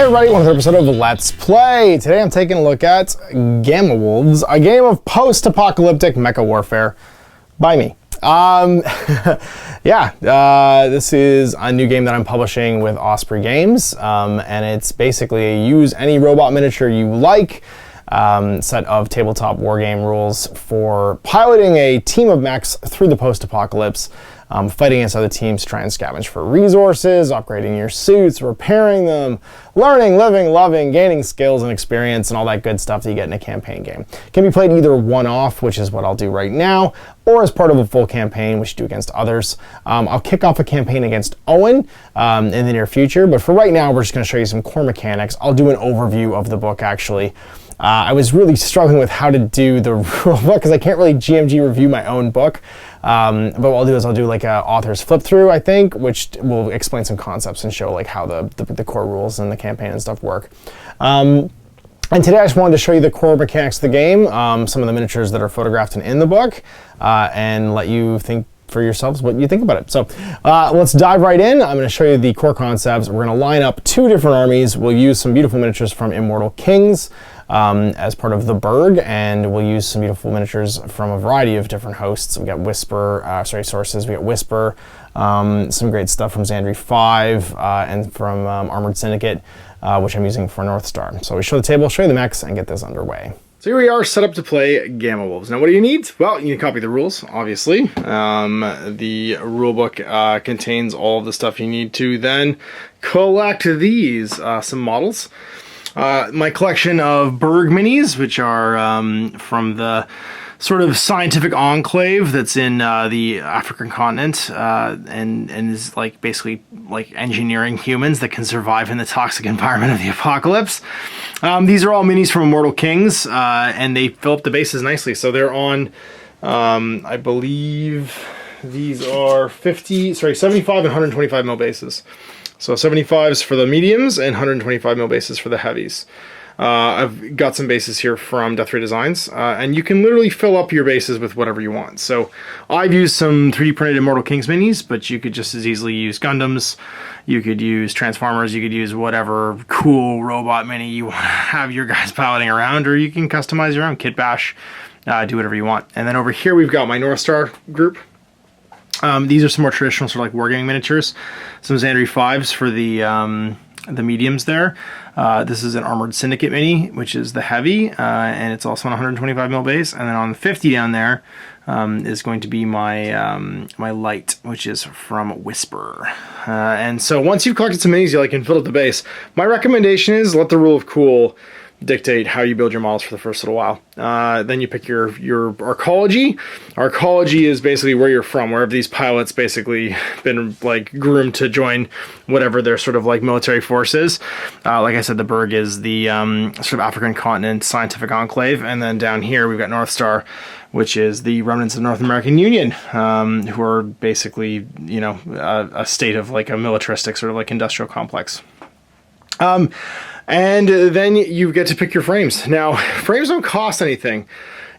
everybody, welcome to another episode of Let's Play. Today I'm taking a look at Gamma Wolves, a game of post-apocalyptic mecha warfare by me. This is a new game that I'm publishing with Osprey Games, and it's basically a use any robot miniature you like set of tabletop wargame rules for piloting a team of mechs through the post-apocalypse, fighting against other teams to try and scavenge for resources, upgrading your suits, repairing them, learning, living, loving, gaining skills and experience, and all that good stuff that you get in a campaign game. It can be played either one-off, which is what I'll do right now, or as part of a full campaign, which you do against others. I'll kick off a campaign against Owen in the near future, but for right now, we're just going to show you some core mechanics. I'll do an overview of the book, actually. I was really struggling with how to do the rule book because I can't really GMG review my own book. But what I'll do is I'll do like a author's flip through, I think, which will explain some concepts and show like how the core rules and the campaign and stuff work. And today I just wanted to show you the core mechanics of the game, some of the miniatures that are photographed in the book, and let you think for yourselves what you think about it. So let's dive right in. I'm going to show you the core concepts. We're going to line up two different armies. We'll use some beautiful miniatures from Immortal Kings as part of the Berg, and we'll use some beautiful miniatures from a variety of different hosts. We got sources. We got Whisper, some great stuff from Xandri 5 and from Armored Syndicate, which I'm using for North Star. So we show the table, show you the mechs, and get this underway. So here we are set up to play Gamma Wolves. Now what do you need? Well, you need to copy the rules, obviously. The rulebook contains all of the stuff you need to then collect these, some models. My collection of Berg minis, which are from the sort of scientific enclave that's in the African continent, and is like basically like engineering humans that can survive in the toxic environment of the apocalypse. These are all minis from Immortal Kings, and they fill up the bases nicely. So they're on, I believe these are 75 and 125 mil bases. So 75s for the mediums and 125 mil bases for the heavies. I've got some bases here from Death Ray Designs, and you can literally fill up your bases with whatever you want. So I've used some 3D printed Immortal Kings minis, but you could just as easily use Gundams, you could use Transformers, you could use whatever cool robot mini you want to have your guys piloting around, or you can customize your own kit bash, do whatever you want. And then over here we've got my North Star group. These are some more traditional sort of like wargaming miniatures. Some Xandri 5s for the mediums there. This is an Armored Syndicate mini, which is the heavy, and it's also on 125 mil base. And then on the 50 down there is going to be my my light, which is from Whisper. And so once you've collected some minis, you like and filled up the base, my recommendation is let the rule of cool dictate how you build your models for the first little while. Then you pick your Arcology. Arcology is basically where you're from, wherever these pilots basically been like groomed to join whatever their sort of like military force is. Like I said, the Berg is the sort of African continent scientific enclave, and then down here we've got North Star, which is the remnants of North American Union, who are basically, you know, a state of like a militaristic sort of like industrial complex. And then you get to pick your frames. Now, frames don't cost anything.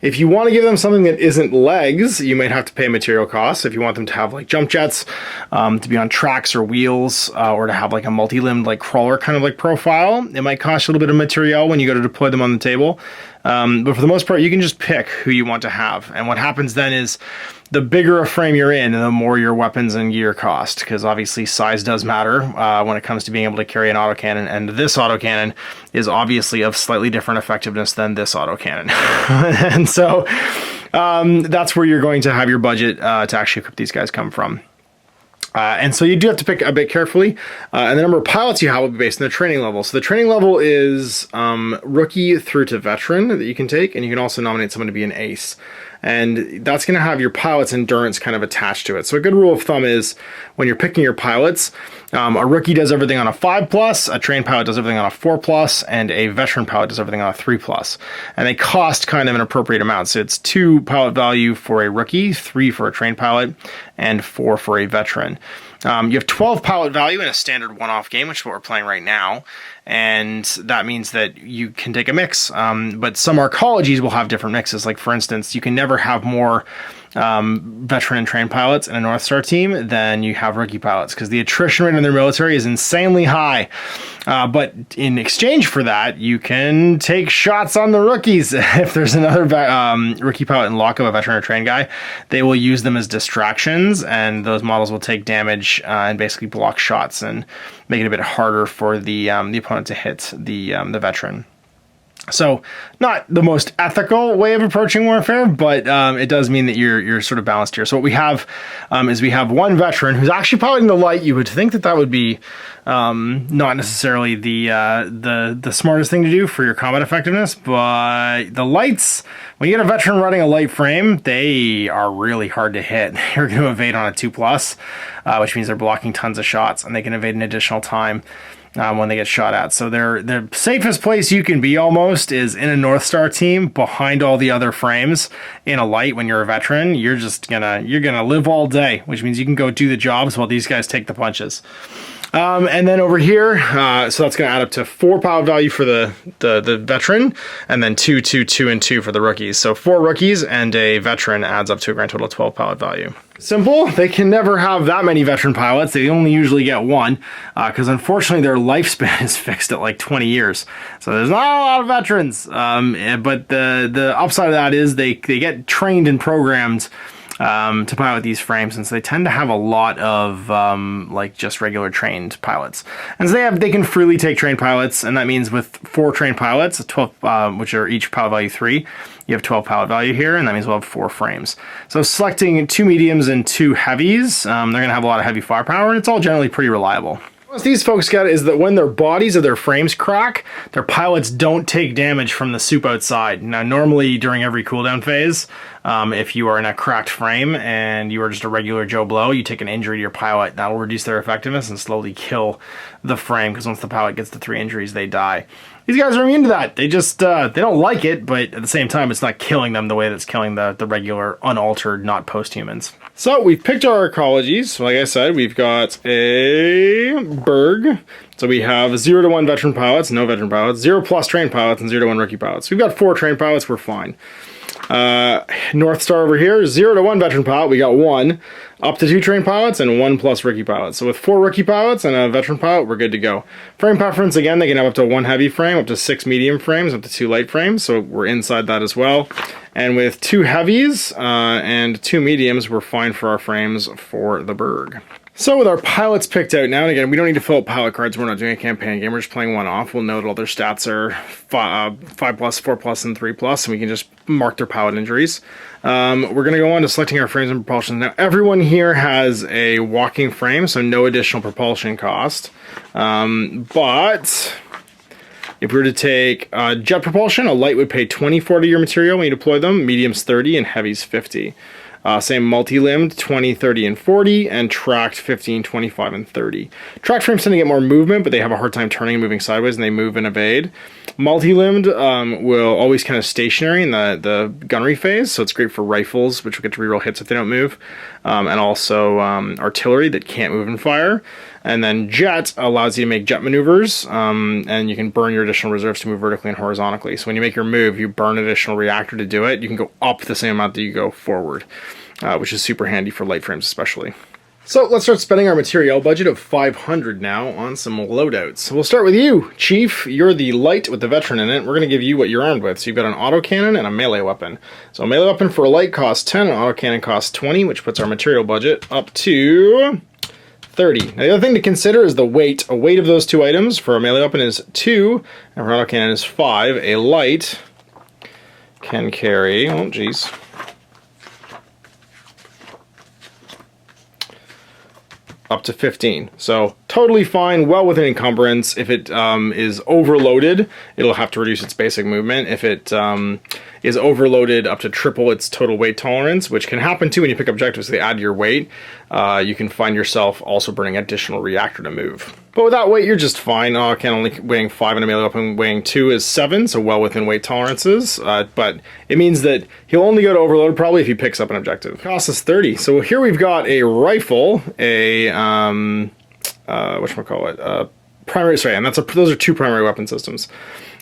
If you want to give them something that isn't legs, you might have to pay material costs. If you want them to have like jump jets, to be on tracks or wheels, or to have like a multi-limbed like crawler kind of like profile, it might cost a little bit of material when you go to deploy them on the table. But for the most part, you can just pick who you want to have. And what happens then is the bigger a frame you're in, the more your weapons and gear cost, because obviously size does matter when it comes to being able to carry an autocannon. And this autocannon is obviously of slightly different effectiveness than this autocannon. And so that's where you're going to have your budget to actually equip these guys come from. And so you do have to pick a bit carefully, and the number of pilots you have will be based on the training level. So the training level is rookie through to veteran that you can take, and you can also nominate someone to be an ace. And that's going to have your pilot's endurance kind of attached to it. So a good rule of thumb is when you're picking your pilots, a rookie does everything on a 5+, a trained pilot does everything on a 4+, and a veteran pilot does everything on a 3+. And they cost kind of an appropriate amount. So it's 2 pilot value for a rookie, 3 for a trained pilot, and 4 for a veteran. You have 12 pilot value in a standard one-off game, which is what we're playing right now. And that means that you can take a mix. But some Arcologies will have different mixes. Like, for instance, you can never have more veteran and trained pilots in a North Star team than you have rookie pilots, because the attrition rate in their military is insanely high. But in exchange for that, you can take shots on the rookies. If there's another rookie pilot in lockup, a veteran or trained guy, they will use them as distractions, and those models will take damage and basically block shots and make it a bit harder for the opponent to hit the veteran. So not the most ethical way of approaching warfare, but it does mean that you're sort of balanced here. So what we have is we have one veteran who's actually piloting the light. You would think that would be not necessarily the smartest thing to do for your combat effectiveness, but the lights, when you get a veteran running a light frame, they are really hard to hit. You're going to evade on a 2+, which means they're blocking tons of shots, and they can evade an additional time when they get shot at. So the safest place you can be almost is in a North Star team behind all the other frames in a light. When you're a veteran, you're gonna live all day, which means you can go do the jobs while these guys take the punches. And then over here, so that's going to add up to 4 pilot value for the veteran, and then 2, 2, 2, and 2 for the rookies. So 4 rookies and a veteran adds up to a grand total of 12 pilot value. Simple. They can never have that many veteran pilots. They only usually get 1, because unfortunately their lifespan is fixed at like 20 years. So there's not a lot of veterans. But the upside of that is they get trained and programmed to pilot these frames, and so they tend to have a lot of like just regular trained pilots, and so they can freely take trained pilots, and that means with 4 trained pilots, 12, which are each pilot value 3, you have 12 pilot value here, and that means we'll have 4 frames. So selecting 2 mediums and 2 heavies, they're going to have a lot of heavy firepower, and it's all generally pretty reliable. What these folks get is that when their bodies of their frames crack, their pilots don't take damage from the soup outside. Now, normally during every cooldown phase, if you are in a cracked frame and you are just a regular Joe Blow, you take an injury to your pilot. That will reduce their effectiveness and slowly kill the frame, because once the pilot gets to 3 injuries, they die. These guys are immune to that. They just, they don't like it, but at the same time, it's not killing them the way that's killing the regular, unaltered, not post-humans. So we've picked our Arcologies. Like I said, we've got a Berg. So we have 0 to 1 veteran pilots, no veteran pilots, 0+ trained pilots, and 0 to 1 rookie pilots. We've got 4 trained pilots, we're fine. North Star over here, 0 to 1 veteran pilot, we got 1, up to 2 trained pilots, and 1+ rookie pilots. So with 4 rookie pilots and a veteran pilot, we're good to go. Frame preference, again, they can have up to 1 heavy frame, up to 6 medium frames, up to 2 light frames, so we're inside that as well. And with 2 heavies and 2 mediums, we're fine for our frames for the Berg. So with our pilots picked out now, and again, we don't need to fill out pilot cards. We're not doing a campaign game. We're just playing one off. We'll know that all their stats are 5+, 4+, and 3+, and we can just mark their pilot injuries. We're going to go on to selecting our frames and propulsion. Now, everyone here has a walking frame, so no additional propulsion cost. But if we were to take jet propulsion, a light would pay 24 to your material when you deploy them, mediums 30, and heavies 50. Same multi-limbed, 20, 30, and 40, and tracked 15, 25, and 30. Tracked frames tend to get more movement, but they have a hard time turning and moving sideways, and they move and evade. Multi-limbed will always kind of stationary in the gunnery phase, so it's great for rifles, which will get to reroll hits if they don't move, and also artillery that can't move and fire. And then jet allows you to make jet maneuvers, and you can burn your additional reserves to move vertically and horizontally. So when you make your move, you burn an additional reactor to do it. You can go up the same amount that you go forward, which is super handy for light frames especially. So let's start spending our material budget of 500 now on some loadouts. So we'll start with you, Chief. You're the light with the veteran in it. We're going to give you what you're armed with. So you've got an autocannon and a melee weapon. So a melee weapon for a light costs 10, an autocannon costs 20, which puts our material budget up to 30. Now, the other thing to consider is the weight. A weight of those 2 items for a melee weapon is 2, and for an autocannon is 5. A light can carry, oh geez, up to 15. So totally fine, well within encumbrance. If it is overloaded, it'll have to reduce its basic movement. If it is overloaded up to triple its total weight tolerance, which can happen too when you pick up objectives, they add your weight, you can find yourself also burning additional reactor to move. But with that weight, you're just fine. Can only weighing 5 and a melee weapon weighing 2 is 7, so well within weight tolerances. But it means that he'll only go to overload probably if he picks up an objective. Cost us 30. So here we've got a rifle, a whatchamacallit, primary, sorry, and those are 2 primary weapon systems.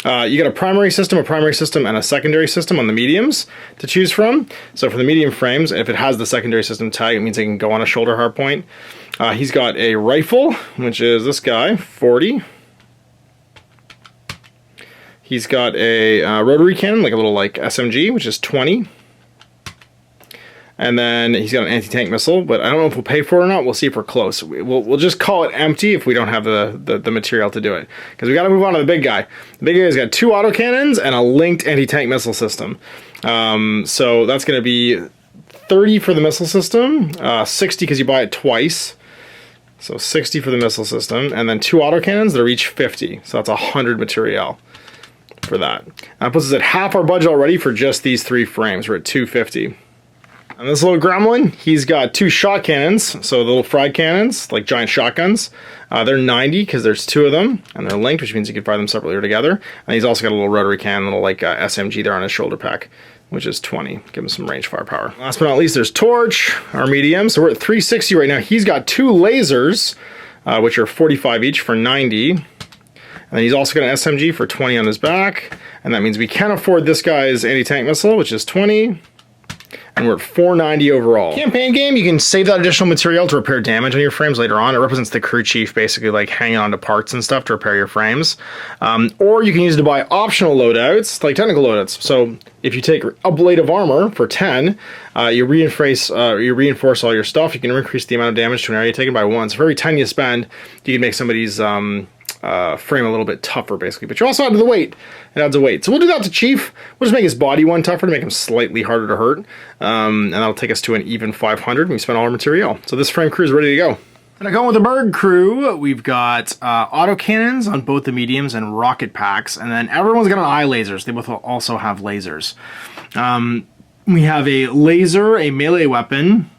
You got a primary system, and a secondary system on the mediums to choose from. So for the medium frames, if it has the secondary system tag, it means it can go on a shoulder hard point. He's got a rifle, which is this guy, 40. He's got a rotary cannon, like a little like SMG, which is 20. And then he's got an anti-tank missile, but I don't know if we'll pay for it or not. We'll see if we're close. We'll just call it empty if we don't have the material to do it. Because we got to move on to the big guy. The big guy's got 2 autocannons and a linked anti-tank missile system. So that's going to be 30 for the missile system, 60 because you buy it twice. So 60 for the missile system, and then 2 autocannons that are each 50. So that's 100 material for that. That puts us at half our budget already for just these 3 frames. We're at 250. And this little gremlin, he's got 2 shot cannons, so the little fried cannons, like giant shotguns. They're 90 because there's 2 of them, and they're linked, which means you can fire them separately or together. And he's also got a little rotary cannon, little like SMG there on his shoulder pack, which is 20. Give him some range firepower. Last but not least, there's Torch, our medium. So we're at 360 right now. He's got 2 lasers, which are 45 each for 90. And then he's also got an SMG for 20 on his back. And that means we can afford this guy's anti-tank missile, which is 20. And we're at 490 overall. Campaign game, you can save that additional material to repair damage on your frames later on. It represents the crew chief basically like hanging on to parts and stuff to repair your frames. Or you can use it to buy optional loadouts, like technical loadouts. So if you take a blade of armor for 10, you reinforce all your stuff. You can increase the amount of damage to an area taken by 1. So for every 10 you spend, you can make somebody's frame a little bit tougher, basically. But you also add to the weight. It adds a weight. So we'll do that to Chief. We'll just make his body 1 tougher to make him slightly harder to hurt. And that'll take us to an even 500 when we spend all our material. So this frame crew is ready to go. And I go with the Berg crew. We've got autocannons on both the mediums and rocket packs. And then everyone's got an eye lasers. They both also have lasers. We have a laser, a melee weapon,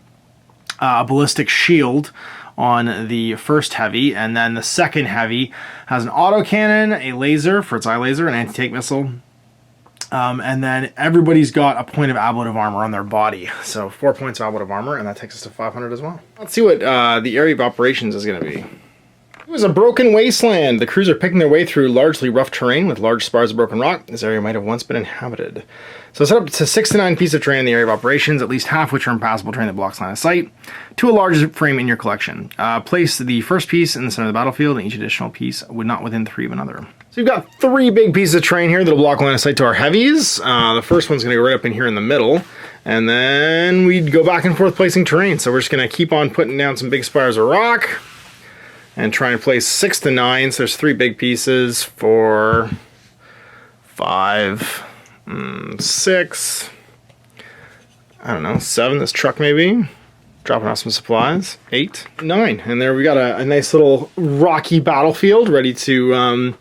a ballistic shield on the first heavy, and then the second heavy has an autocannon, a laser for its eye laser, an anti-tank missile, and then everybody's got a point of ablative armor on their body. So 4 points of ablative armor, and that takes us to 500 as well. Let's see what the area of operations is going to be. It was a broken wasteland. The crews are picking their way through largely rough terrain with large spars of broken rock. This area might have once been inhabited. So set up to 6 to 9 pieces of terrain in the area of operations, at least half which are impassable terrain that blocks line of sight, to a large frame in your collection. Place the first piece in the center of the battlefield, and each additional piece would not within 3 of another. So you've got 3 big pieces of terrain here that'll block line of sight to our heavies. The first one's going to go right up in here in the middle, and then we'd go back and forth placing terrain. So we're just going to keep on putting down some big spires of rock and try and place 6 to 9. So there's 3 big pieces, 4, 5, 6, I don't know, 7, this truck maybe, dropping off some supplies, 8, 9, and there we got a nice little rocky battlefield ready to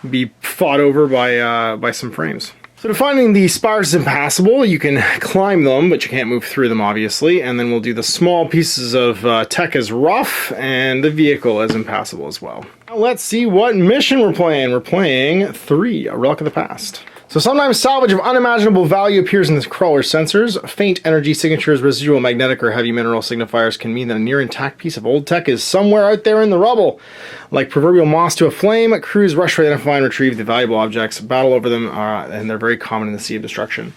be fought over by some frames. So defining the spires impassable, you can climb them, but you can't move through them, obviously, and then we'll do the small pieces of tech as rough, and the vehicle as impassable as well. Now let's see what mission we're playing. We're playing 3, A Relic of the Past. So sometimes salvage of unimaginable value appears in the crawler's sensors. Faint energy signatures, residual magnetic or heavy mineral signifiers can mean that a near intact piece of old tech is somewhere out there in the rubble. Like proverbial moths to a flame, crews rush to identify and retrieve the valuable objects, battle over them, and they're very common in the Sea of Destruction.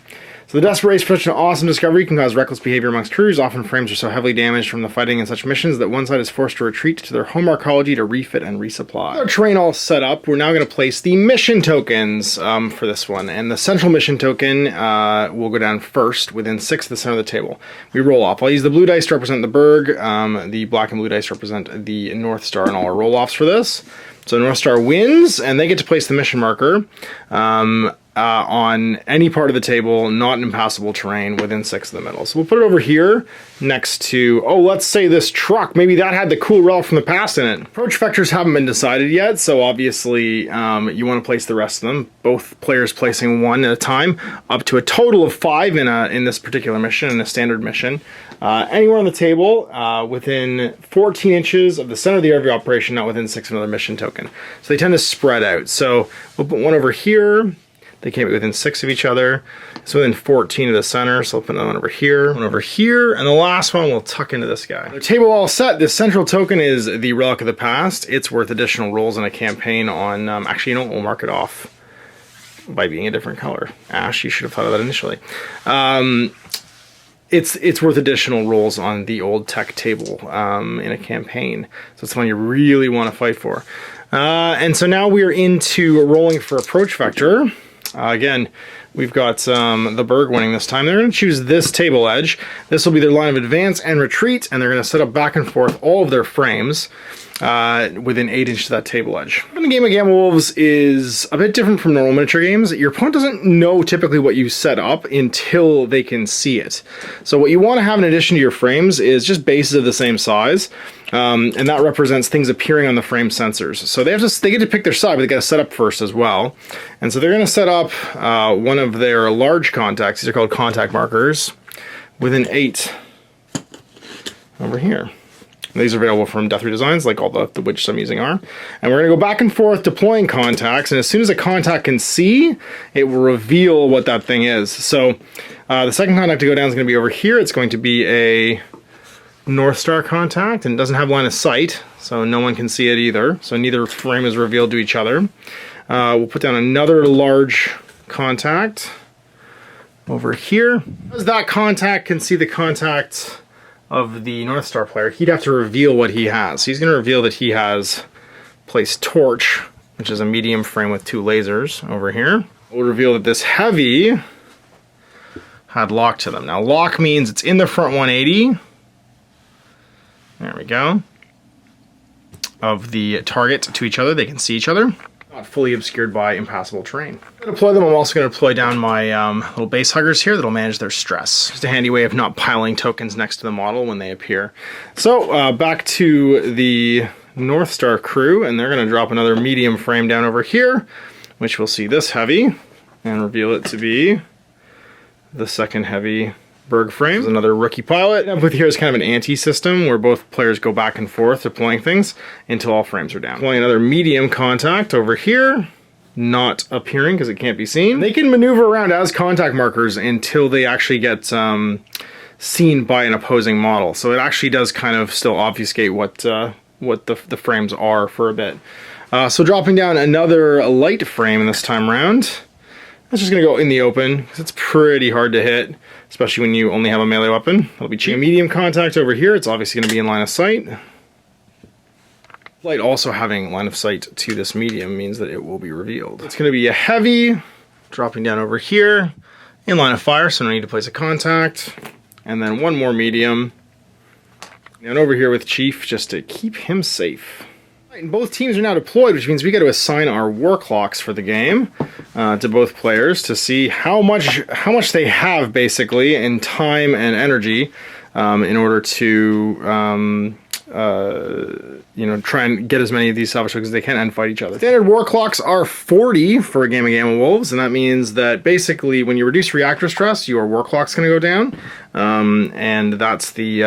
So the desperate race for such an awesome discovery can cause reckless behavior amongst crews. Often frames are so heavily damaged from the fighting in such missions that one side is forced to retreat to their home Arcology to refit and resupply. With our terrain all set up, we're now going to place the mission tokens for this one. And the central mission token will go down first within 6 at the center of the table. We roll off. I'll use the blue dice to represent the Berg. The black and blue dice represent the North Star and all our roll-offs for this. So North Star wins, and they get to place the mission marker on any part of the table, not in impassable terrain, within 6 of the middle. So we'll put it over here next to, oh, let's say this truck. Maybe that had the cool relic from the past in it. Approach vectors haven't been decided yet, so obviously you want to place the rest of them. Both players placing 1 at a time, up to a total of 5 in this particular mission, in a standard mission. Anywhere on the table within 14 inches of the center of the area of operation, not within 6 of another mission token. So they tend to spread out. So we'll put 1 over here. They can't be within 6 of each other. It's within 14 of the center, so I'll put another 1 over here, and the last one we'll tuck into this guy. The table all set. This central token is the Relic of the Past. It's worth additional rolls in a campaign on, actually, you know what, we'll mark it off by being a different color. Ash, you should have thought of that initially. It's worth additional rolls on the old tech table in a campaign. So it's one you really want to fight for. And so now we're into rolling for approach vector. Again, we've got the Berg winning this time. They're going to choose this table edge. This will be their line of advance and retreat, and they're going to set up back and forth all of their frames within 8 inches of that table edge. In the game of Gamma Wolves is a bit different from normal miniature games. Your opponent doesn't know typically what you set up until they can see it. So what you want to have in addition to your frames is just bases of the same size, and that represents things appearing on the frame sensors. So they get to pick their side, but they got to set up first as well. And so they're going to set up one of their large contacts. These are called contact markers within 8 over here. These are available from Death Ray Designs, like all the which I'm using are. And we're going to go back and forth deploying contacts, and as soon as a contact can see, it will reveal what that thing is. So the second contact to go down is going to be over here. It's going to be a North Star contact, and it doesn't have line of sight, so no one can see it either. So neither frame is revealed to each other. We'll put down another large contact over here. As that contact can see the contact of the North Star player, he'd have to reveal what he has. So he's going to reveal that he has placed Torch, which is a medium frame with 2 lasers over here. We'll reveal that this heavy had lock to them. Now lock means it's in the front 180. There we go. Of the target to each other, they can see each other. Not fully obscured by impassable terrain. To deploy them, I'm also going to deploy down my little base huggers here that'll manage their stress. Just a handy way of not piling tokens next to the model when they appear. So back to the North Star crew, and they're going to drop another medium frame down over here, which will see this heavy and reveal it to be the second heavy Berg frame. There's another rookie pilot. Up with here is kind of an anti-system where both players go back and forth deploying things until all frames are down. Deploying another medium contact over here, not appearing because it can't be seen. They can maneuver around as contact markers until they actually get seen by an opposing model. So it actually does kind of still obfuscate what the frames are for a bit. So dropping down another light frame this time around. That's just going to go in the open because it's pretty hard to hit, especially when you only have a melee weapon. It'll be cheap. Medium contact over here, it's obviously going to be in line of sight. Light also having line of sight to this medium means that it will be revealed. It's going to be a heavy, dropping down over here, in line of fire, so no need to place a contact. And then one more medium. And over here with Chief, just to keep him safe. And both teams are now deployed, which means we got to assign our war clocks for the game to both players to see how much they have basically in time and energy in order to try and get as many of these salvage tokens as they can and fight each other. Standard war clocks are 40 for a game of Gamma Wolves, and that means that basically when you reduce reactor stress, your war clock's going to go down, and that's the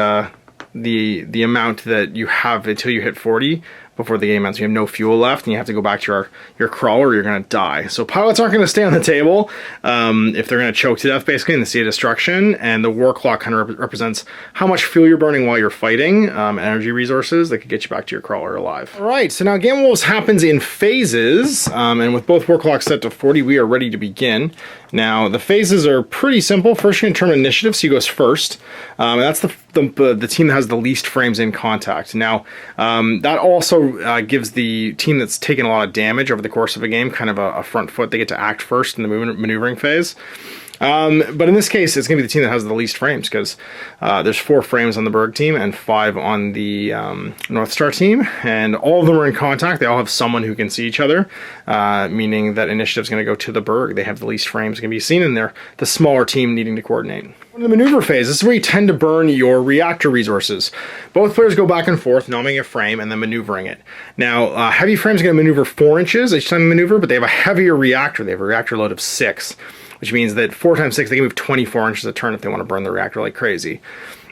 amount that you have until you hit 40. Before the game ends, you have no fuel left, and you have to go back to your crawler, or you're going to die. So pilots aren't going to stay on the table if they're going to choke to death, basically, in the Sea of Destruction, and the war clock kind of represents how much fuel you're burning while you're fighting, energy resources that could get you back to your crawler alive. All right, so now Gamma Wolves happens in phases, and with both war clocks set to 40, we are ready to begin. Now, the phases are pretty simple. First, you're going to determine initiative, so he goes first. And that's the team that has the least frames in contact. Now, that also gives the team that's taken a lot of damage over the course of a game kind of a front foot. They get to act first in the maneuvering phase. But in this case, it's going to be the team that has the least frames, because there's 4 frames on the Berg team and 5 on the North Star team, and all of them are in contact. They all have someone who can see each other, meaning that initiative's going to go to the Berg. They have the least frames can be seen, and they're the smaller team needing to coordinate. In the maneuver phase, this is where you tend to burn your reactor resources. Both players go back and forth, nomming a frame and then maneuvering it. Now, heavy frames are going to maneuver 4 inches each time they maneuver, but they have a heavier reactor. They have a reactor load of 6. Which means that 4 times 6, they can move 24 inches a turn if they want to burn the reactor like crazy.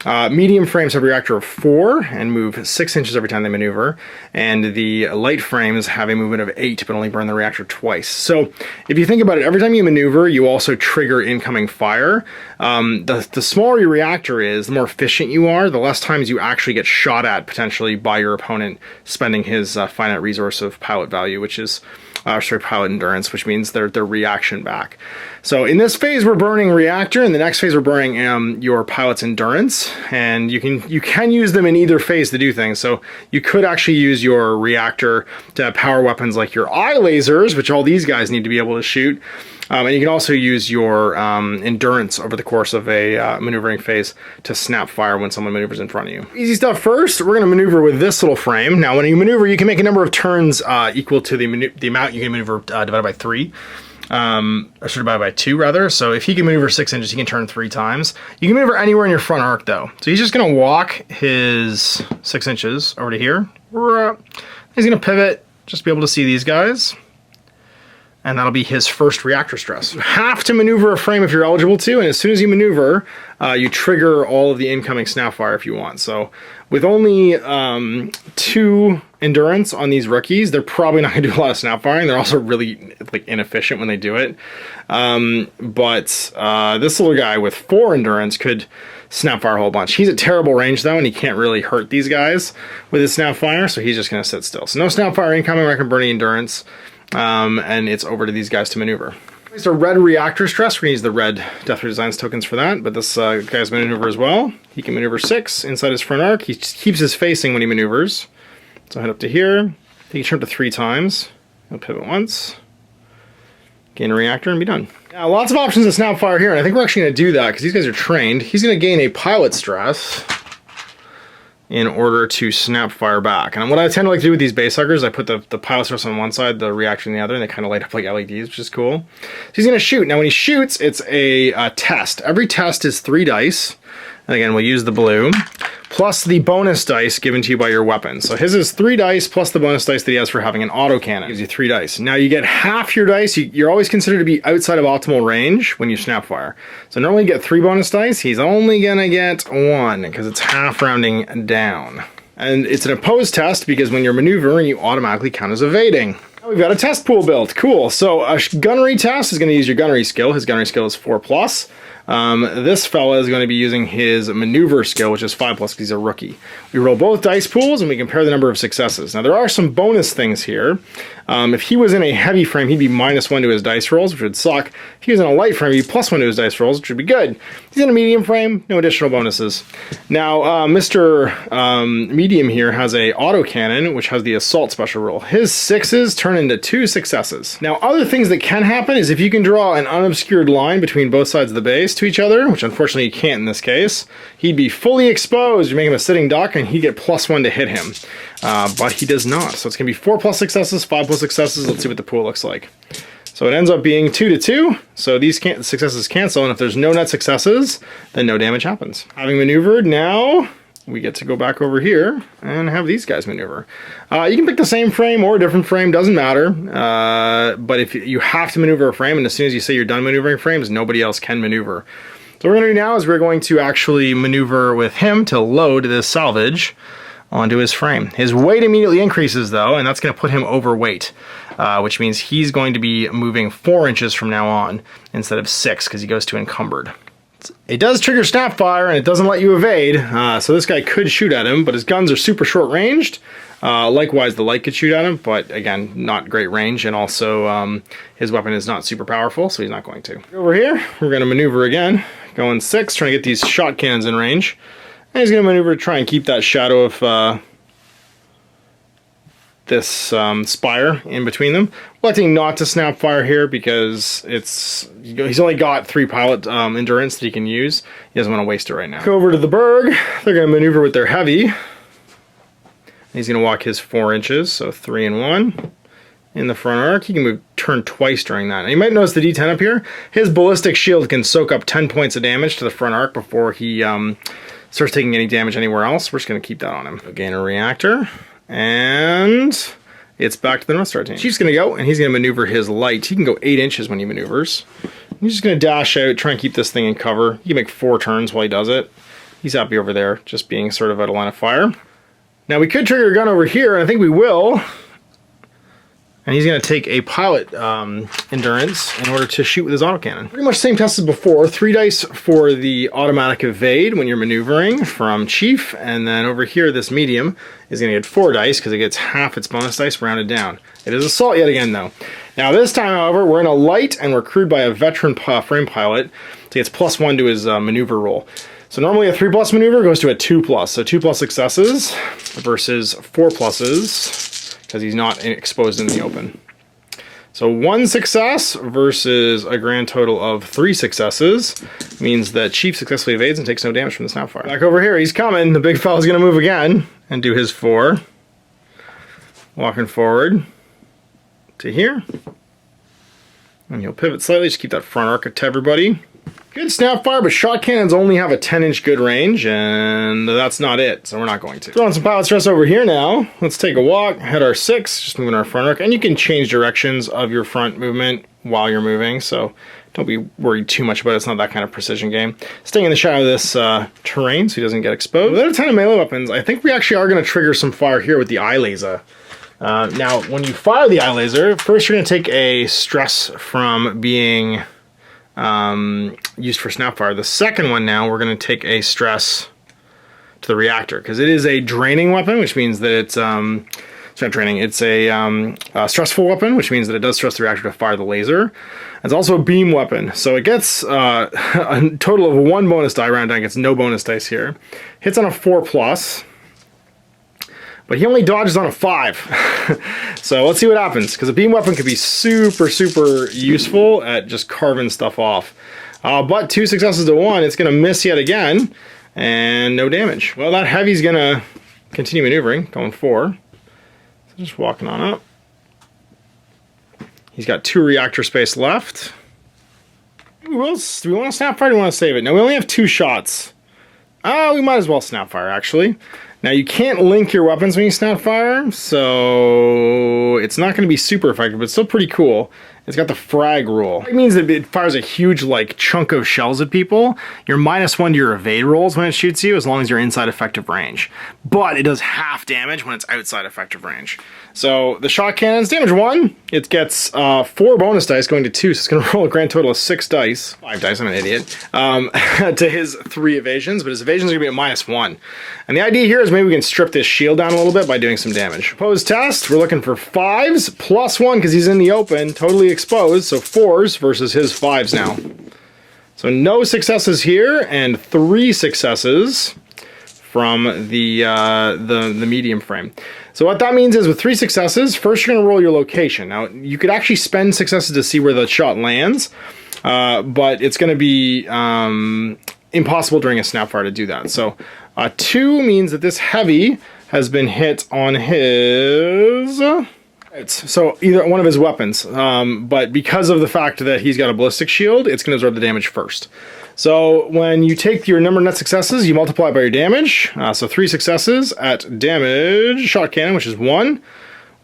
Medium frames have a reactor of 4 and move 6 inches every time they maneuver, and the light frames have a movement of 8 but only burn the reactor twice. So if you think about it, every time you maneuver, you also trigger incoming fire. The smaller your reactor is, the more efficient you are, the less times you actually get shot at potentially by your opponent spending his finite resource of pilot value, which is pilot endurance, which means their reaction back. So in this phase, we're burning reactor. In the next phase, we're burning your pilot's endurance, and you can use them in either phase to do things. So you could actually use your reactor to power weapons like your eye lasers, which all these guys need to be able to shoot. And you can also use your endurance over the course of a maneuvering phase to snap fire when someone maneuvers in front of you. Easy stuff first, we're going to maneuver with this little frame. Now when you maneuver, you can make a number of turns equal to the amount you can maneuver divided by 3. Or should divided by 2 rather. So if he can maneuver 6 inches, he can turn 3 times. You can maneuver anywhere in your front arc though. So he's just going to walk his 6 inches over to here. He's going to pivot, just be able to see these guys. And that'll be his first reactor stress. You have to maneuver a frame if you're eligible to, and as soon as you maneuver, you trigger all of the incoming snap fire if you want. So with only 2 endurance on these rookies, they're probably not gonna do a lot of snap firing. They're also really inefficient when they do it. But this little guy with 4 endurance could snap fire a whole bunch. He's at terrible range though, and he can't really hurt these guys with his snap fire, so he's just gonna sit still. So no snap fire incoming, we're not gonna burn any endurance. And it's over to these guys to maneuver. It's a red reactor stress. We're going to use the red Death Ray Designs tokens for that, but this guy's maneuver as well. He can maneuver 6 inside his front arc. He keeps his facing when he maneuvers. So head up to here. He can turn up to 3 times. He'll pivot once. Gain a reactor and be done. Now, lots of options to snap fire here, and I think we're actually going to do that because these guys are trained. He's going to gain a pilot stress in order to snap fire back. And what I tend to like to do with these base huggers, I put the pilot stress on one side, the reactor on the other, and they kind of light up like LEDs, which is cool. So he's gonna shoot. Now when he shoots, it's a test. Every test is 3 dice. And again, we'll use the blue, plus the bonus dice given to you by your weapon. So his is 3 dice plus the bonus dice that he has for having an autocannon. Gives you 3 dice. Now you get half your dice. You're always considered to be outside of optimal range when you snap fire. So normally you get 3 bonus dice. He's only gonna get 1 because it's half rounding down. And it's an opposed test because when you're maneuvering, you automatically count as evading. Now we've got a test pool built. Cool. So a gunnery test is going to use your gunnery skill. His gunnery skill is 4+. This fella is going to be using his maneuver skill, which is 5+ because he's a rookie. We roll both dice pools and we compare the number of successes. Now there are some bonus things here. If he was in a heavy frame, he'd be -1 to his dice rolls, which would suck. If he was in a light frame, he'd be +1 to his dice rolls, which would be good. If he's in a medium frame, no additional bonuses. Now, Mr. Medium here has a autocannon, which has the assault special rule. His 6s turn into 2 successes. Now, other things that can happen is if you can draw an unobscured line between both sides of the base to each other, which unfortunately you can't in this case, he'd be fully exposed. You make him a sitting duck, and he'd get +1 to hit him. But he does not. So it's going to be 4+ successes, 5+ successes. Let's see what the pool looks like. So it ends up being 2 to 2. So these successes cancel, and if there's no net successes, then no damage happens. Having maneuvered, now we get to go back over here and have these guys maneuver. You can pick the same frame or a different frame, doesn't matter. But if you have to maneuver a frame, and as soon as you say you're done maneuvering frames, nobody else can maneuver. So what we're going to do now is we're going to actually maneuver with him to load this salvage onto his frame. His weight immediately increases though, and that's going to put him overweight, which means he's going to be moving 4 inches from now on instead of 6 because he goes to encumbered. It does trigger snap fire and it doesn't let you evade, so this guy could shoot at him, but his guns are super short ranged. Likewise, the light could shoot at him, but again, not great range, and also his weapon is not super powerful, so he's not going to. Over here, we're going to maneuver again, going 6, trying to get these shot cannons in range. And he's going to maneuver to try and keep that shadow of this spire in between them. Electing not to snap fire here because he's only got 3 pilot endurance that he can use. He doesn't want to waste it right now. Go over to the Berg. They're going to maneuver with their heavy. He's going to walk his 4 inches, so 3 and 1 in the front arc. He can turn twice during that. And you might notice the D10 up here. His ballistic shield can soak up 10 points of damage to the front arc before he starts taking any damage anywhere else. We're just going to keep that on him. Gain a reactor, and it's back to the North Star team. Chief's going to go, and he's going to maneuver his light. He can go 8 inches when he maneuvers. He's just going to dash out, try and keep this thing in cover. He can make 4 turns while he does it. He's happy over there, just being sort of out of line of fire. Now we could trigger a gun over here, and I think we will. And he's going to take a pilot endurance in order to shoot with his autocannon. Pretty much the same test as before. 3 dice for the automatic evade when you're maneuvering from Chief. And then over here, this medium is going to get 4 dice because it gets half its bonus dice rounded down. It is assault yet again, though. Now this time, however, we're in a light and we're crewed by a veteran frame pilot. So he gets +1 to his maneuver roll. So normally a 3+ maneuver goes to a 2+. So 2+ successes versus 4+, because he's not exposed in the open. So 1 success versus a grand total of 3 successes means that Chief successfully evades and takes no damage from the Snapfire. Back over here, he's coming. The big fella's gonna move again and do his 4. Walking forward to here. And he'll pivot slightly, just keep that front arc to everybody. Good Snapfire, but shot cannons only have a 10-inch good range, and that's not it, so we're not going to. Throwing some pilot stress over here now. Let's take a walk, head our 6, just moving our front arc, and you can change directions of your front movement while you're moving, so don't be worried too much about it. It's not that kind of precision game. Staying in the shadow of this terrain so he doesn't get exposed. Without a ton of melee weapons, I think we actually are going to trigger some fire here with the eye laser. Now, when you fire the eye laser, first you're going to take a stress from being used for Snapfire. The second one now, we're going to take a stress to the reactor, because it is a draining weapon, which means that it's not draining, it's a stressful weapon, which means that it does stress the reactor to fire the laser. It's also a beam weapon, so it gets a total of 1 bonus die round down, gets no bonus dice here. Hits on a 4+. But he only dodges on a 5. So let's see what happens, because a beam weapon could be super, super useful at just carving stuff off. But 2 successes to 1, it's going to miss yet again, and no damage. Well, that heavy's going to continue maneuvering, going 4. So just walking on up. He's got 2 reactor space left. Do we want to Snapfire or do we want to save it? No, we only have 2 shots. We might as well Snapfire, actually. Now, you can't link your weapons when you Snapfire, so it's not going to be super effective, but it's still pretty cool. It's got the frag rule. It means that it fires a huge, like, chunk of shells at people. You're -1 to your evade rolls when it shoots you, as long as you're inside effective range. But it does half damage when it's outside effective range. So, the shot cannons, damage 1. It gets 4 bonus dice going to 2, so it's going to roll a grand total of 6 dice. 5 dice, I'm an idiot. To his 3 evasions, but his evasions are going to be at -1. And the idea here is maybe we can strip this shield down a little bit by doing some damage. Opposed test, we're looking for 5s, +1 because he's in the open, totally exposed, so 4s versus his 5s now. So no successes here, and 3 successes from the medium frame. So what that means is with 3 successes, first you're going to roll your location. Now, you could actually spend successes to see where the shot lands, but it's going to be impossible during a Snapfire to do that. So 2 means that this heavy has been hit on his... So either one of his weapons, but because of the fact that he's got a ballistic shield, it's going to absorb the damage first. So when you take your number of net successes, you multiply by your damage. So 3 successes at damage, shot cannon, which is 1,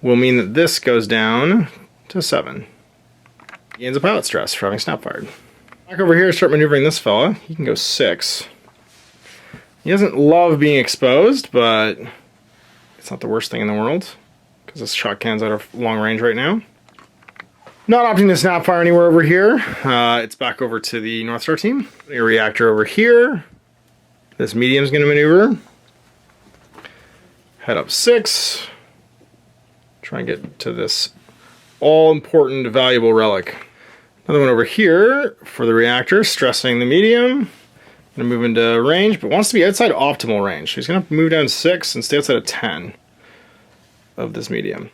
will mean that this goes down to 7. He gains a pilot stress for having Snapfired. Back over here, start maneuvering this fella. He can go 6. He doesn't love being exposed, but it's not the worst thing in the world, because this shot cannon's out of long range right now. Not opting to Snapfire anywhere over here. It's back over to the North Star team. A reactor over here. This medium's going to maneuver. Head up 6. Try and get to this all-important, valuable relic. Another one over here for the reactor, stressing the medium. Going to move into range, but wants to be outside optimal range. So he's going to move down 6 and stay outside of 10 of this medium.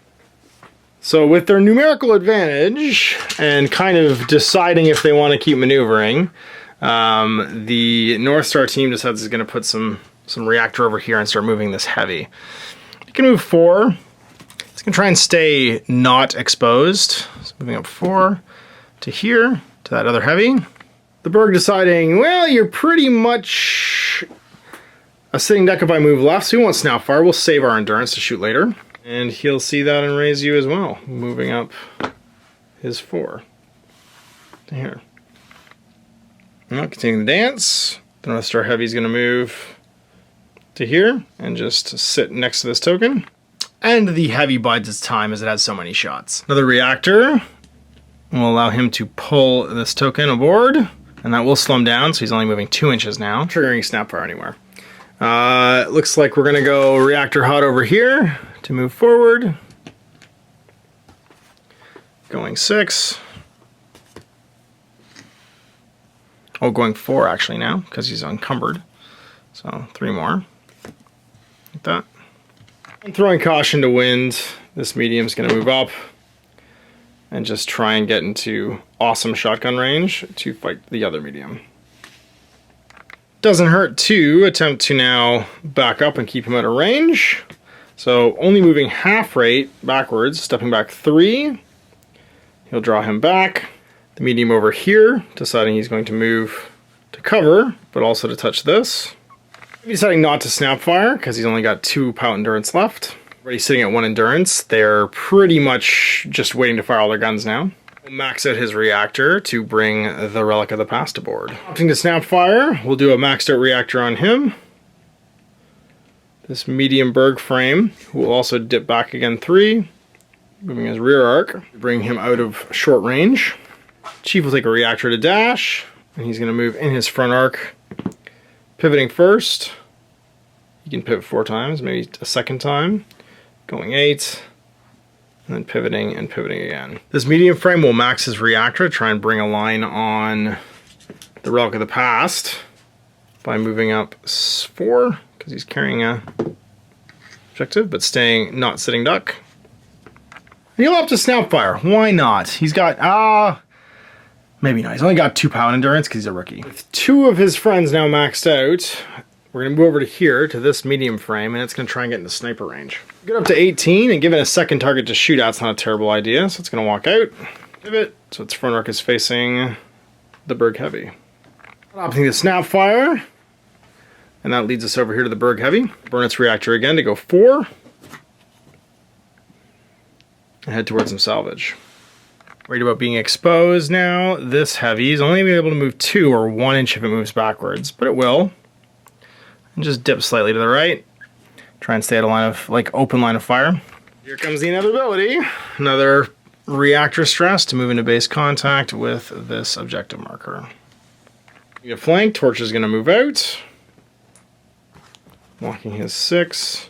So with their numerical advantage and kind of deciding if they want to keep maneuvering, the North Star team decides it's going to put some reactor over here and start moving this heavy. You can move 4. It's going to try and stay not exposed. So moving up 4 to here, to that other heavy. The Berg deciding, well, you're pretty much a sitting duck if I move left, so we won't Snapfire. We'll save our endurance to shoot later. And he'll see that and raise you as well, moving up his 4 to here. Now, continuing the dance, the North Star Heavy is going to move to here and just sit next to this token. And the Heavy bides its time as it has so many shots. Another reactor will allow him to pull this token aboard, and that will slow him down, so he's only moving 2 inches now, triggering Snapfire anywhere. Looks like we're going to go reactor hot over here to move forward. Going 6. Oh, going 4 actually now, because he's encumbered. So 3 more. Like that. I'm throwing caution to wind. This medium's going to move up and just try and get into awesome shotgun range to fight the other medium. Doesn't hurt to attempt to now back up and keep him out of range. So only moving half rate backwards, stepping back 3. He'll draw him back. The medium over here, deciding he's going to move to cover, but also to touch this. Maybe deciding not to snap fire because he's only got 2 pout endurance left. Already sitting at 1 endurance. They're pretty much just waiting to fire all their guns now. We'll max out his reactor to bring the Relic of the Past aboard. Opting to snap fire, we'll do a maxed out reactor on him. This medium Berg frame will also dip back again 3, moving his rear arc, bring him out of short range. Chief will take a reactor to dash, and he's going to move in his front arc, pivoting first. You can pivot 4 times, maybe a second time, going 8, and then pivoting and pivoting again. This medium frame will max his reactor, try and bring a line on the Relic of the Past by moving up 4, because he's carrying a objective, but not sitting duck. And he'll opt to snap fire. Why not? He's got, maybe not. He's only got 2 pound endurance because he's a rookie. With 2 of his friends now maxed out, we're going to move over to here, to this medium frame, and it's going to try and get into sniper range. Get up to 18, and give it a second target to shoot at's not a terrible idea, so it's going to walk out. Pivot, so its front arc is facing the Berg Heavy. Opting to snap fire, and that leads us over here to the Berg Heavy. Burn its reactor again to go 4. And head towards some salvage. Worried about being exposed now. This Heavy is only going to be able to move 2 or 1 inch if it moves backwards, but it will. And just dip slightly to the right. Try and stay at a line of, open line of fire. Here comes the inevitability. Another reactor stress to move into base contact with this objective marker. You get flanked, Torch is going to move out. Walking his 6.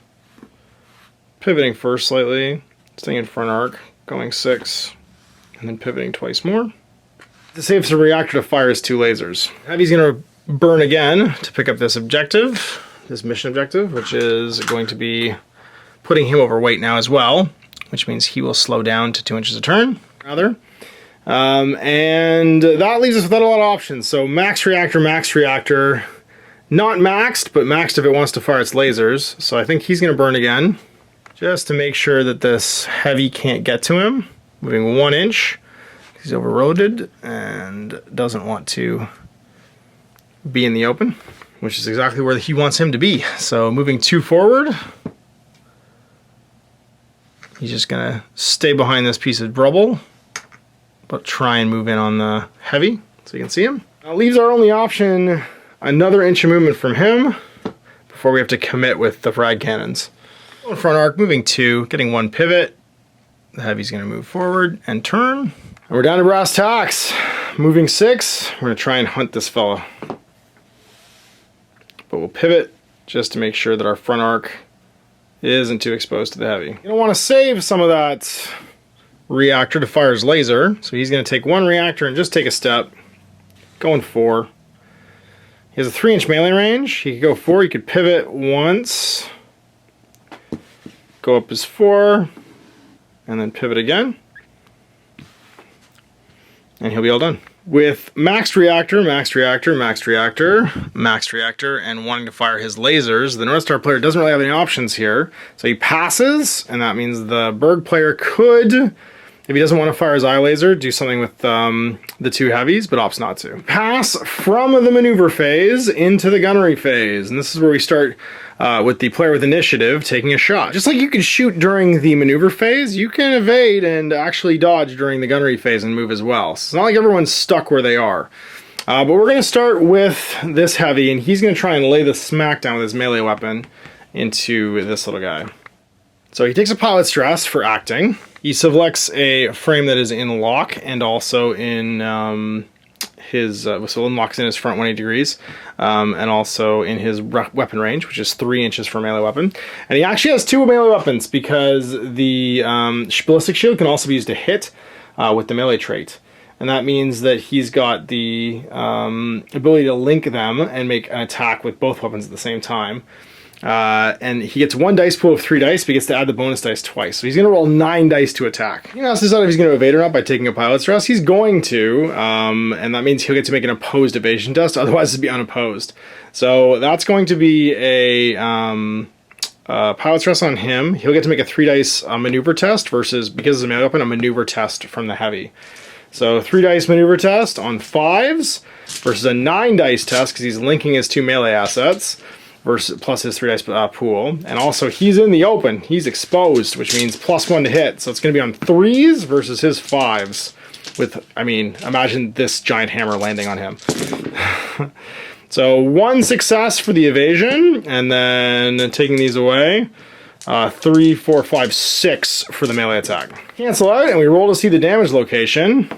Pivoting first slightly. Staying in front arc, going 6. And then pivoting twice more. To save some reactor to fire his 2 lasers. Heavy's going to burn again to pick up this objective, this mission objective, which is going to be putting him overweight now as well, which means he will slow down to 2 inches a turn, rather. And that leaves us without a lot of options. So max reactor, not maxed, but maxed if it wants to fire its lasers. So I think he's going to burn again, just to make sure that this Heavy can't get to him. Moving 1 inch. He's overloaded and doesn't want to be in the open, which is exactly where he wants him to be. So moving 2 forward. He's just going to stay behind this piece of rubble, but try and move in on the Heavy so you can see him. Now leaves our only option another inch of movement from him before we have to commit with the frag cannons. In front arc, moving 2, getting 1 pivot. The Heavy's going to move forward and turn. And we're down to brass tacks. Moving 6, we're going to try and hunt this fella. But we'll pivot just to make sure that our front arc isn't too exposed to the Heavy. You don't want to save some of that reactor to fire his laser, so he's going to take 1 reactor and just take a step, going 4. He has a 3 inch melee range. He could go 4, he could pivot once, go up his 4, and then pivot again, and he'll be all done. With maxed reactor, and wanting to fire his lasers, the North Star player doesn't really have any options here. So he passes, and that means the Berg player could, if he doesn't want to fire his eye laser, do something with the 2 Heavies, but opts not to. Pass from the maneuver phase into the gunnery phase, and this is where we start with the player with initiative taking a shot. Just like you can shoot during the maneuver phase, you can evade and actually dodge during the gunnery phase and move as well. So it's not like everyone's stuck where they are. But we're going to start with this Heavy, and he's going to try and lay the smack down with his melee weapon into this little guy. So he takes a pilot stress for acting. He selects a frame that is in lock and also in so unlocks in his front 180 degrees, and also in his weapon range, which is 3 inches for a melee weapon. And he actually has 2 melee weapons because the ballistic shield can also be used to hit with the melee trait. And that means that he's got the ability to link them and make an attack with both weapons at the same time. And he gets 1 dice pool of 3 dice, but he gets to add the bonus dice twice. So he's going to roll 9 dice to attack. He has to decide if he's going to evade or not by taking a pilot's stress. He's going to, and that means he'll get to make an opposed evasion test. Otherwise, it'll be unopposed. So that's going to be a pilot stress on him. He'll get to make a 3 dice maneuver test versus, because it's a melee weapon, a maneuver test from the heavy. So 3 dice maneuver test on 5s versus a 9 dice test because he's linking his 2 melee assets. Versus plus his 3 dice pool, and also he's in the open. He's exposed, which means +1 to hit. So it's going to be on 3s versus his 5s. With, I mean, imagine this giant hammer landing on him. So 1 success for the evasion, and then taking these away, 3, 4, 5, 6 for the melee attack. Cancel out, and we roll to see the damage location,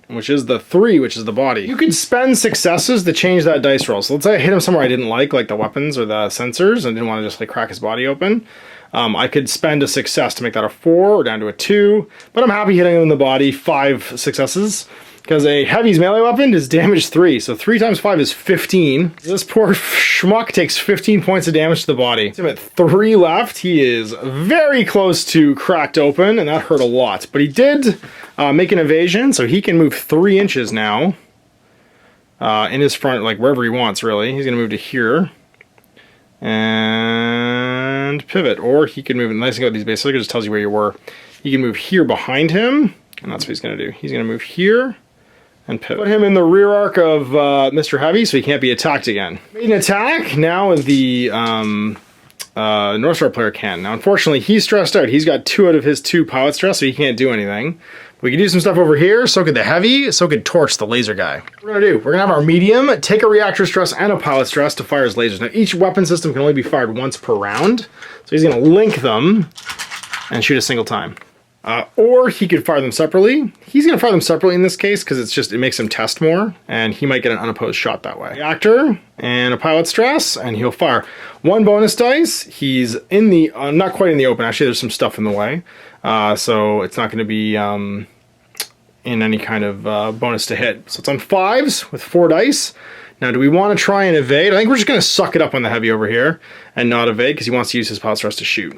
which is the 3, which is the body. You could spend successes to change that dice roll. So let's say I hit him somewhere I didn't like the weapons or the sensors, and didn't want to just like crack his body open. I could spend a success to make that a 4 or down to a 2, but I'm happy hitting him in the body, 5 successes. Because a heavy's melee weapon is damage 3, so 3 times 5 is 15. This poor schmuck takes 15 points of damage to the body. He's at 3 left. He is very close to cracked open, and that hurt a lot. But he did make an evasion, so he can move 3 inches now in his front, like wherever he wants, really. He's going to move to here and pivot, or he can move. The nice thing about these base stickers just tells you where you were. He can move here behind him, and that's what he's going to do. He's going to move here and pivot. Put him in the rear arc of Mr. Heavy so he can't be attacked again. Made an attack, now the North Star player can. Now unfortunately he's stressed out. He's got 2 out of his 2 pilot stress, so he can't do anything. We can do some stuff over here, so could the Heavy, so could Torch, the laser guy. What we're gonna do, we're gonna have our medium, take a reactor stress and a pilot stress to fire his lasers. Now each weapon system can only be fired once per round, so he's gonna link them and shoot a single time. Or he could fire them separately. He's going to fire them separately in this case because it makes him test more, and he might get an unopposed shot that way. Reactor and a pilot stress, and he'll fire 1 bonus dice. He's in the, not quite in the open, actually there's some stuff in the way. So it's not going to be in any kind of bonus to hit. So it's on 5s with 4 dice. Now, do we want to try and evade? I think we're just going to suck it up on the Heavy over here and not evade because he wants to use his pilot stress to shoot.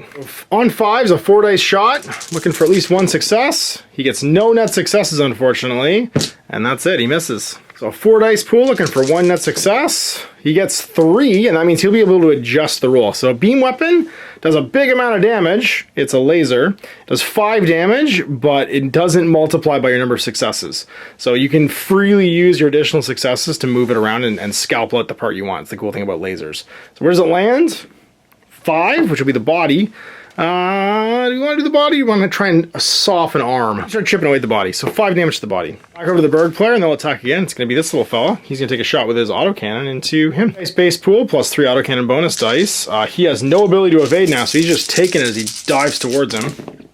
On 5s, a 4 dice shot, looking for at least 1 success. He gets no net successes, unfortunately, and that's it. He misses. So a 4 dice pool, looking for 1 net success. He gets 3, and that means he'll be able to adjust the roll. So a beam weapon does a big amount of damage. It's a laser. Does 5 damage, but it doesn't multiply by your number of successes. So you can freely use your additional successes to move it around and scalpel at the part you want. It's the cool thing about lasers. So where does it land? 5, which will be the body. Do you want to do the body? You want to try and soften arm. Start chipping away at the body. So 5 damage to the body. Back over to the Berg player, and they'll attack again. It's going to be this little fella. He's going to take a shot with his autocannon into him. Nice base pool, plus 3 autocannon bonus dice. He has no ability to evade now, so he's just taking it as he dives towards him.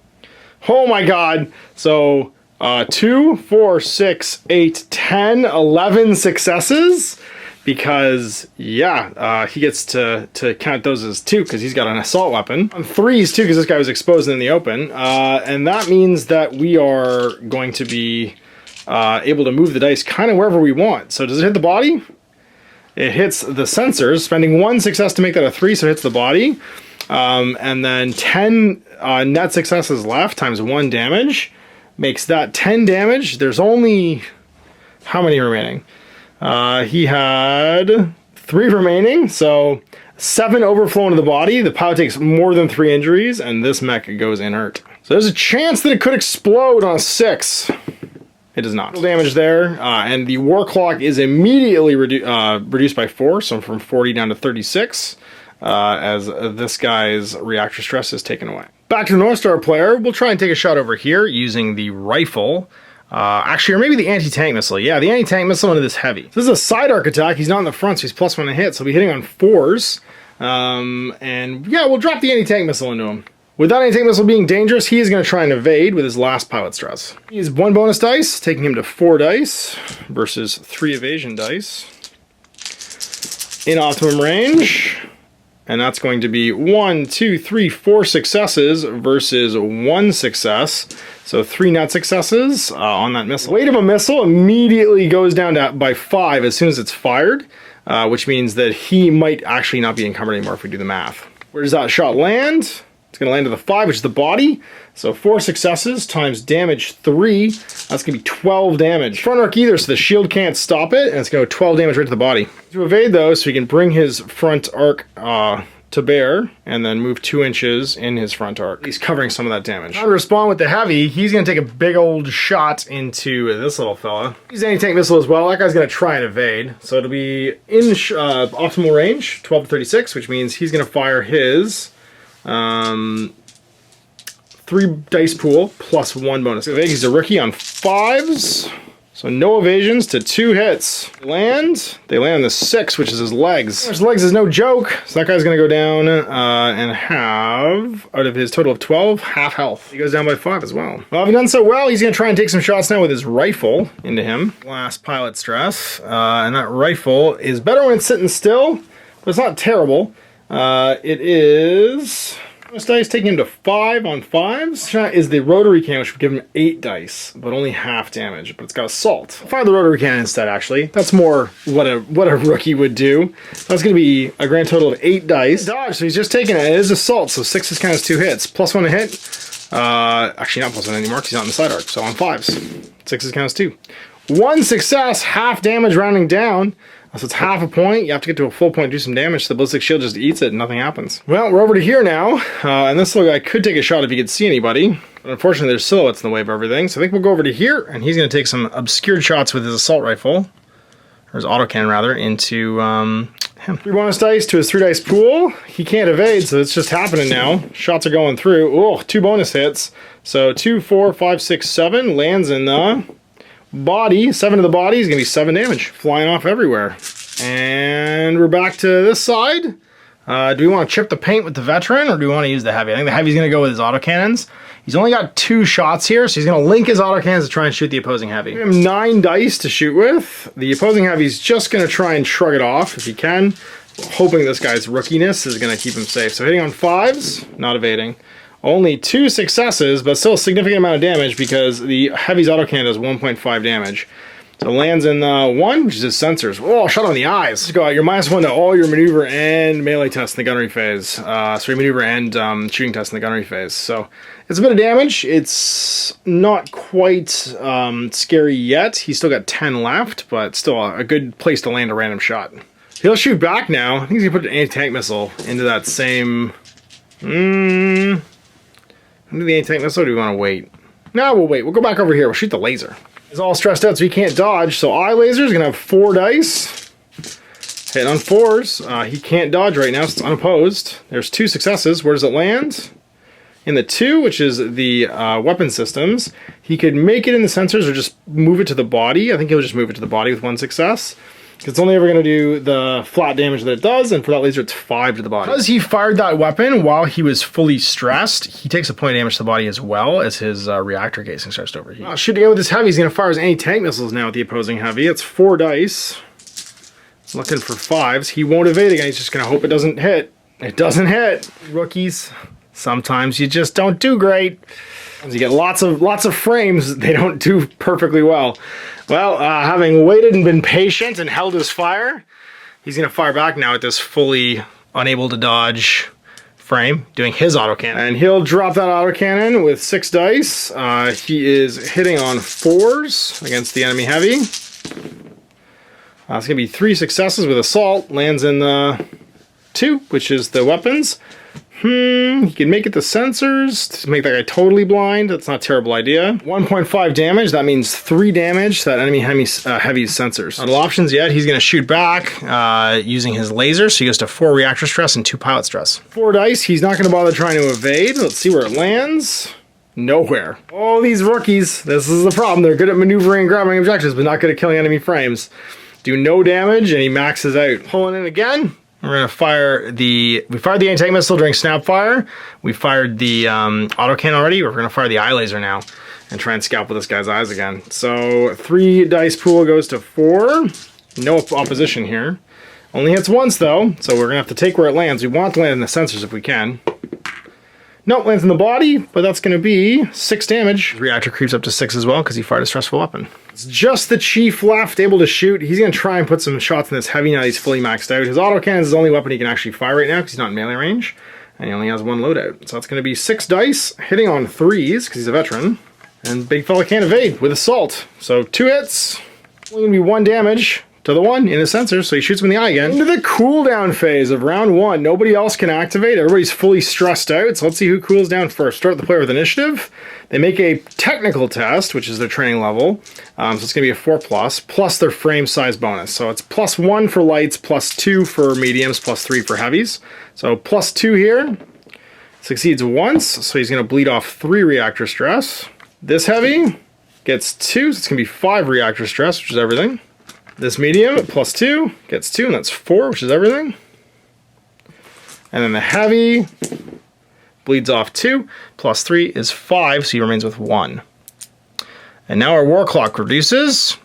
Oh my god. So 2, 4, 6, 8, 10, 11 successes. Because, yeah, he gets to count those as 2 because he's got an assault weapon. On 3s too because this guy was exposed in the open. And that means that we are going to be able to move the dice kind of wherever we want. So does it hit the body? It hits the sensors, spending 1 success to make that a 3, so it hits the body. And then 10 net successes left times 1 damage makes that 10 damage. There's only, how many remaining? He had 3 remaining, so 7 overflow into the body. The pilot takes more than 3 injuries, and this mech goes inert. So there's a chance that it could explode on a 6. It does not. Damage there, and the war clock is immediately reduced by 4, so from 40 down to 36, as this guy's reactor stress is taken away. Back to the North Star player, we'll try and take a shot over here using the rifle. Actually, or maybe the anti-tank missile. Yeah, the anti-tank missile into this Heavy. So this is a side arc attack. He's not in the front, so he's +1 to hit. So he'll be hitting on 4s. And yeah, we'll drop the anti-tank missile into him. With that anti-tank missile being dangerous, he is going to try and evade with his last pilot stress. He has 1 bonus dice, taking him to 4 dice versus 3 evasion dice. In optimum range. And that's going to be 1, 2, 3, 4 successes versus 1 success. So 3 net successes on that missile. Weight of a missile immediately goes down by 5 as soon as it's fired. which means that he might actually not be encumbered anymore if we do the math. Where does that shot land? It's going to land to the 5, which is the body. So 4 successes times damage 3. That's going to be 12 damage. Front arc either, so the shield can't stop it, and it's going to go 12 damage right to the body. To evade though, so he can bring his front arc to bear, and then move 2 inches in his front arc. He's covering some of that damage. Now to respond with the heavy, he's going to take a big old shot into this little fella. He's anti-tank missile as well. That guy's going to try and evade. So it'll be in optimal range, 12 to 36, which means he's going to fire his 3 dice pool plus 1 bonus. He's a rookie on 5s. So no evasions to 2 hits. They land on the 6, which is his legs. His legs is no joke. So that guy's gonna go down and have, out of his total of 12, half health. He goes down by 5 as well. Well, having done so well, he's gonna try and take some shots now with his rifle into him. Last pilot stress. And that rifle is better when it's sitting still, but it's not terrible. It is... This dice taking him to 5 on 5s. Shot is the rotary cannon, which would give him 8 dice, but only half damage. But it's got assault. I'll fire the rotary cannon instead. Actually, that's more what a rookie would do. So that's going to be a grand total of 8 dice. Dodge. So he's just taking it. It is assault. So 6 is counts 2 hits. Plus 1 to hit. Actually, not plus 1 anymore because he's not in the side arc. So on 5s, 6 is counts 2. 1 success, half damage rounding down. So it's half a point. You have to get to a full point, do some damage. So the ballistic shield just eats it and nothing happens. Well, we're over to here now. And this little guy could take a shot if he could see anybody. But unfortunately, there's silhouettes in the way of everything. So I think we'll go over to here. And he's going to take some obscured shots with his assault rifle. Or his autocannon, rather, into him. 3 bonus dice to his 3 dice pool. He can't evade, so it's just happening now. Shots are going through. Oh, 2 bonus hits. So 2, 4, 5, 6, 7. Lands in the... body, 7 to the body is going to be 7 damage. Flying off everywhere. And we're back to this side. Do we want to chip the paint with the veteran, or do we want to use the heavy? I think the heavy's going to go with his autocannons. He's only got 2 shots here, so he's going to link his autocannons to try and shoot the opposing heavy. We have 9 dice to shoot with. The opposing heavy's just going to try and shrug it off if he can, hoping this guy's rookiness is going to keep him safe. So hitting on 5s, not evading. Only 2 successes, but still a significant amount of damage because the heavy's autocannon does 1.5 damage. So lands in 1, which is his sensors. Oh, shot on the eyes. Let's go. You're -1 to all your maneuver and melee tests in the gunnery phase. Sorry, maneuver and shooting tests in the gunnery phase. So it's a bit of damage. It's not quite scary yet. He's still got 10 left, but still a good place to land a random shot. He'll shoot back now. I think he's going to put an anti-tank missile into that same... Into the anti-tank missile, or do we want to wait? No, we'll wait. We'll go back over here. We'll shoot the laser. He's all stressed out, so he can't dodge. So eye laser is going to have 4 dice. Hitting on 4s. He can't dodge right now, so it's unopposed. There's 2 successes. Where does it land? In the 2, which is the weapon systems. He could make it in the sensors or just move it to the body. I think he'll just move it to the body with 1 success. It's only ever going to do the flat damage that it does, and for that laser it's 5 to the body. Because he fired that weapon while he was fully stressed, he takes a point of damage to the body as well as his reactor casing starts to overheat. Shooting out with his heavy, he's going to fire his anti-tank missiles now with the opposing heavy. It's 4 dice. Looking for 5s. He won't evade again, he's just going to hope it doesn't hit. It doesn't hit. Rookies, sometimes you just don't do great. As you get lots of frames, they don't do perfectly well. Well, having waited and been patient and held his fire, he's going to fire back now at this fully unable to dodge frame, doing his autocannon. And he'll drop that autocannon with 6 dice. He is hitting on 4s against the enemy heavy. It's going to be 3 successes with assault. Lands in the 2, which is the weapons. He can make it the sensors to make that guy totally blind. That's not a terrible idea. 1.5 damage, that means 3 damage to that enemy heavy's sensors. Not all options yet. He's going to shoot back using his laser, so he goes to 4 reactor stress and 2 pilot stress. 4 dice, he's not going to bother trying to evade. Let's see where it lands. Nowhere. Oh, these rookies. This is the problem. They're good at maneuvering and grabbing objectives, but not good at killing enemy frames. Do no damage, and he maxes out. Pulling in again. We're going to fire we fired the anti-tank missile during snap fire. We fired the autocannon already. We're going to fire the eye laser now and try and scalp with this guy's eyes again. So 3 dice pool goes to 4. No opposition here. Only hits once though, so we're going to have to take where it lands. We want to land in the sensors if we can. Nope, lands in the body, but that's going to be 6 damage. Reactor creeps up to 6 as well because he fired a stressful weapon. It's just the chief left, able to shoot. He's going to try and put some shots in this heavy now that he's fully maxed out. His autocannon is the only weapon he can actually fire right now because he's not in melee range. And he only has 1 loadout. So that's going to be 6 dice, hitting on 3s because he's a veteran. And big fella can't evade with assault. So 2 hits, only going to be 1 damage to the 1 in his sensor, so he shoots him in the eye again. Into the cooldown phase of round 1. Nobody else can activate. Everybody's fully stressed out, so let's see who cools down first. Start the player with initiative. They make a technical test, which is their training level. So it's going to be a 4+, plus their frame size bonus. So it's +1 for lights, +2 for mediums, +3 for heavies. So +2 here. Succeeds once, so he's going to bleed off 3 reactor stress. This heavy gets 2, so it's going to be 5 reactor stress, which is everything. This medium, +2, gets 2, and that's 4, which is everything. And then the heavy bleeds off 2, +3 is 5, so he remains with 1. And now our war clock reduces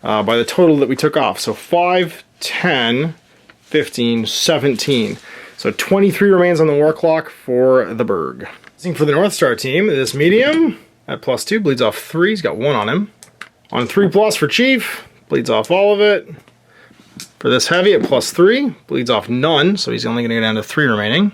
by the total that we took off. So 5, 10, 15, 17. So 23 remains on the war clock for the Berg. For the North Star team, this medium at +2 bleeds off 3, he's got 1 on him. On 3+ for Chief, bleeds off all of it. For this heavy at +3, bleeds off none, so he's only going to go down to 3 remaining.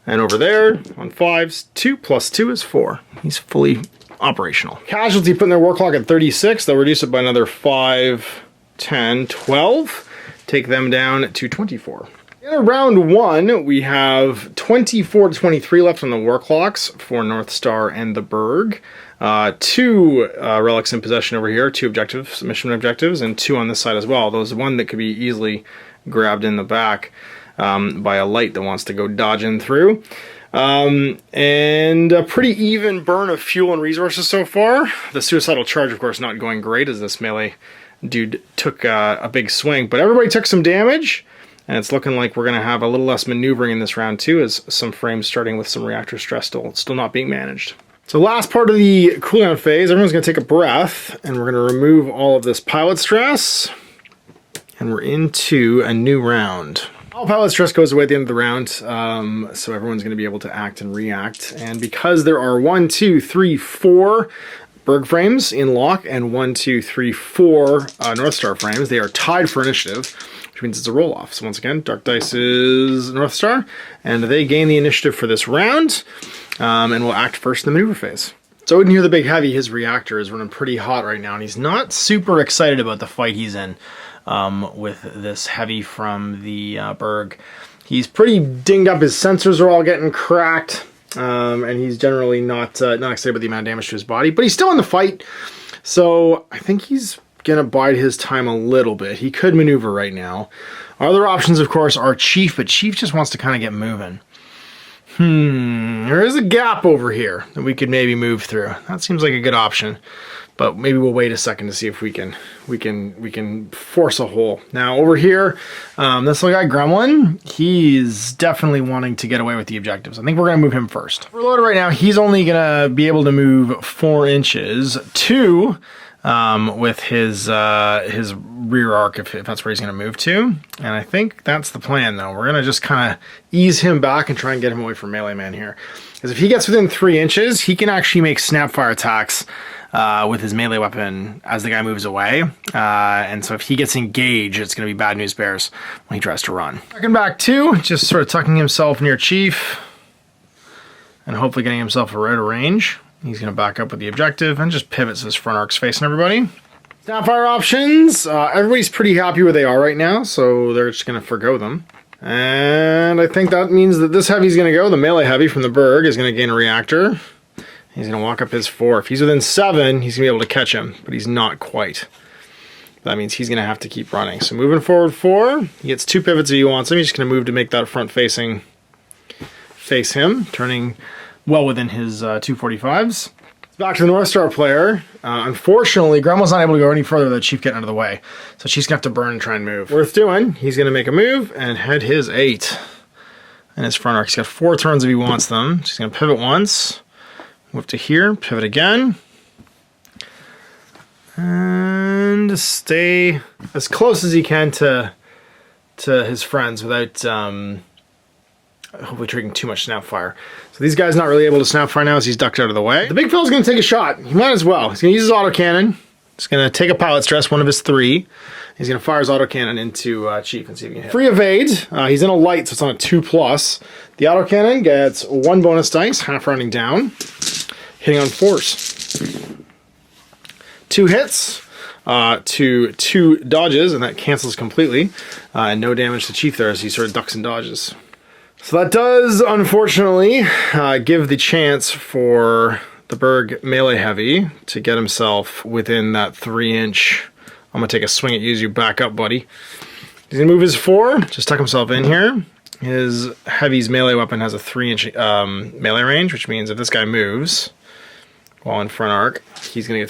And over there, on 5s, 2 + 2 is 4. He's fully operational. Casualty putting their war clock at 36, they'll reduce it by another 5, 10, 12. Take them down to 24. In round 1, we have 24 to 23 left on the war clocks for North Star and the Berg. 2 relics in possession over here, 2 objectives, mission objectives, and 2 on this side as well. There's one that could be easily grabbed in the back by a light that wants to go dodging through. And a pretty even burn of fuel and resources so far. The suicidal charge, of course, not going great as this melee dude took a big swing, but everybody took some damage. And it's looking like we're going to have a little less maneuvering in this round too, as some frames starting with some reactor stress still not being managed. So last part of the cooldown phase, everyone's going to take a breath, and we're going to remove all of this pilot stress, and we're into a new round. All pilot stress goes away at the end of the round, so everyone's going to be able to act and react. And because there are 1, 2, 3, 4 Berg frames in lock, and 1, 2, 3, 4 North Star frames, they are tied for initiative, which means it's a roll-off. So once again, Dark Dice is North Star, and they gain the initiative for this round, and will act first in the maneuver phase. So in here, the big heavy, his reactor is running pretty hot right now, and he's not super excited about the fight he's in with this heavy from the Berg. He's pretty dinged up, his sensors are all getting cracked, and he's generally not excited about the amount of damage to his body, but he's still in the fight, so I think he's gonna bide his time a little bit. He could maneuver right now. Our other options, of course, are Chief, but Chief just wants to kind of get moving. There is a gap over here that we could maybe move through. That seems like a good option, but maybe we'll wait a second to see if we can force a hole. Now over here, this little guy Gremlin, he's definitely wanting to get away with the objectives. I think we're gonna move him first. For loader right now, he's only gonna be able to move 4 inches, 2 with his rear arc if that's where he's going to move to. And I think that's the plan, though. We're going to just kind of ease him back and try and get him away from Melee Man here. Because if he gets within 3 inches, he can actually make snapfire attacks with his melee weapon as the guy moves away. And so if he gets engaged, it's going to be bad news bears when he tries to run. Second back 2, just sort of tucking himself near Chief and hopefully getting himself a right of range. He's going to back up with the objective and just pivot so his front arc's facing everybody. Snapfire options. Everybody's pretty happy where they are right now, so they're just going to forgo them. And I think that means that this heavy's going to go. The melee heavy from the Berg is going to gain a reactor. He's going to walk up his 4. If he's within 7, he's going to be able to catch him, but he's not quite. That means he's going to have to keep running. So moving forward 4, he gets 2 pivots if he wants him. He's just going to move to make that front facing face him, turning well within his 245s. Back to the North Star player. Unfortunately, Gremlin's not able to go any further without Chief getting out of the way. So Chief's going to have to burn and try and move. Worth doing. He's going to make a move and head his 8. And his front arc. He's got 4 turns if he wants them. He's going to pivot once. Move to here. Pivot again. And stay as close as he can to his friends without hopefully triggering too much snap fire. So these guys not really able to snap fire now as he's ducked out of the way. The big fella's gonna take a shot. He might as well. He's gonna use his autocannon. He's gonna take a pilot stress, one of his 3. He's gonna fire his autocannon into Chief and see if he can hit. Free evade. He's in a light, so it's on a 2+. The autocannon gets 1 bonus dice, half rounding down, hitting on 4s. 2 hits to 2 dodges, and that cancels completely. And no damage to Chief there as he sort of ducks and dodges. So that does, unfortunately, give the chance for the Berg melee heavy to get himself within that 3-inch. I'm gonna take a swing at you as you back up, buddy. He's gonna move his 4, just tuck himself in here. His heavy's melee weapon has a 3-inch melee range, which means if this guy moves while in front arc, he's gonna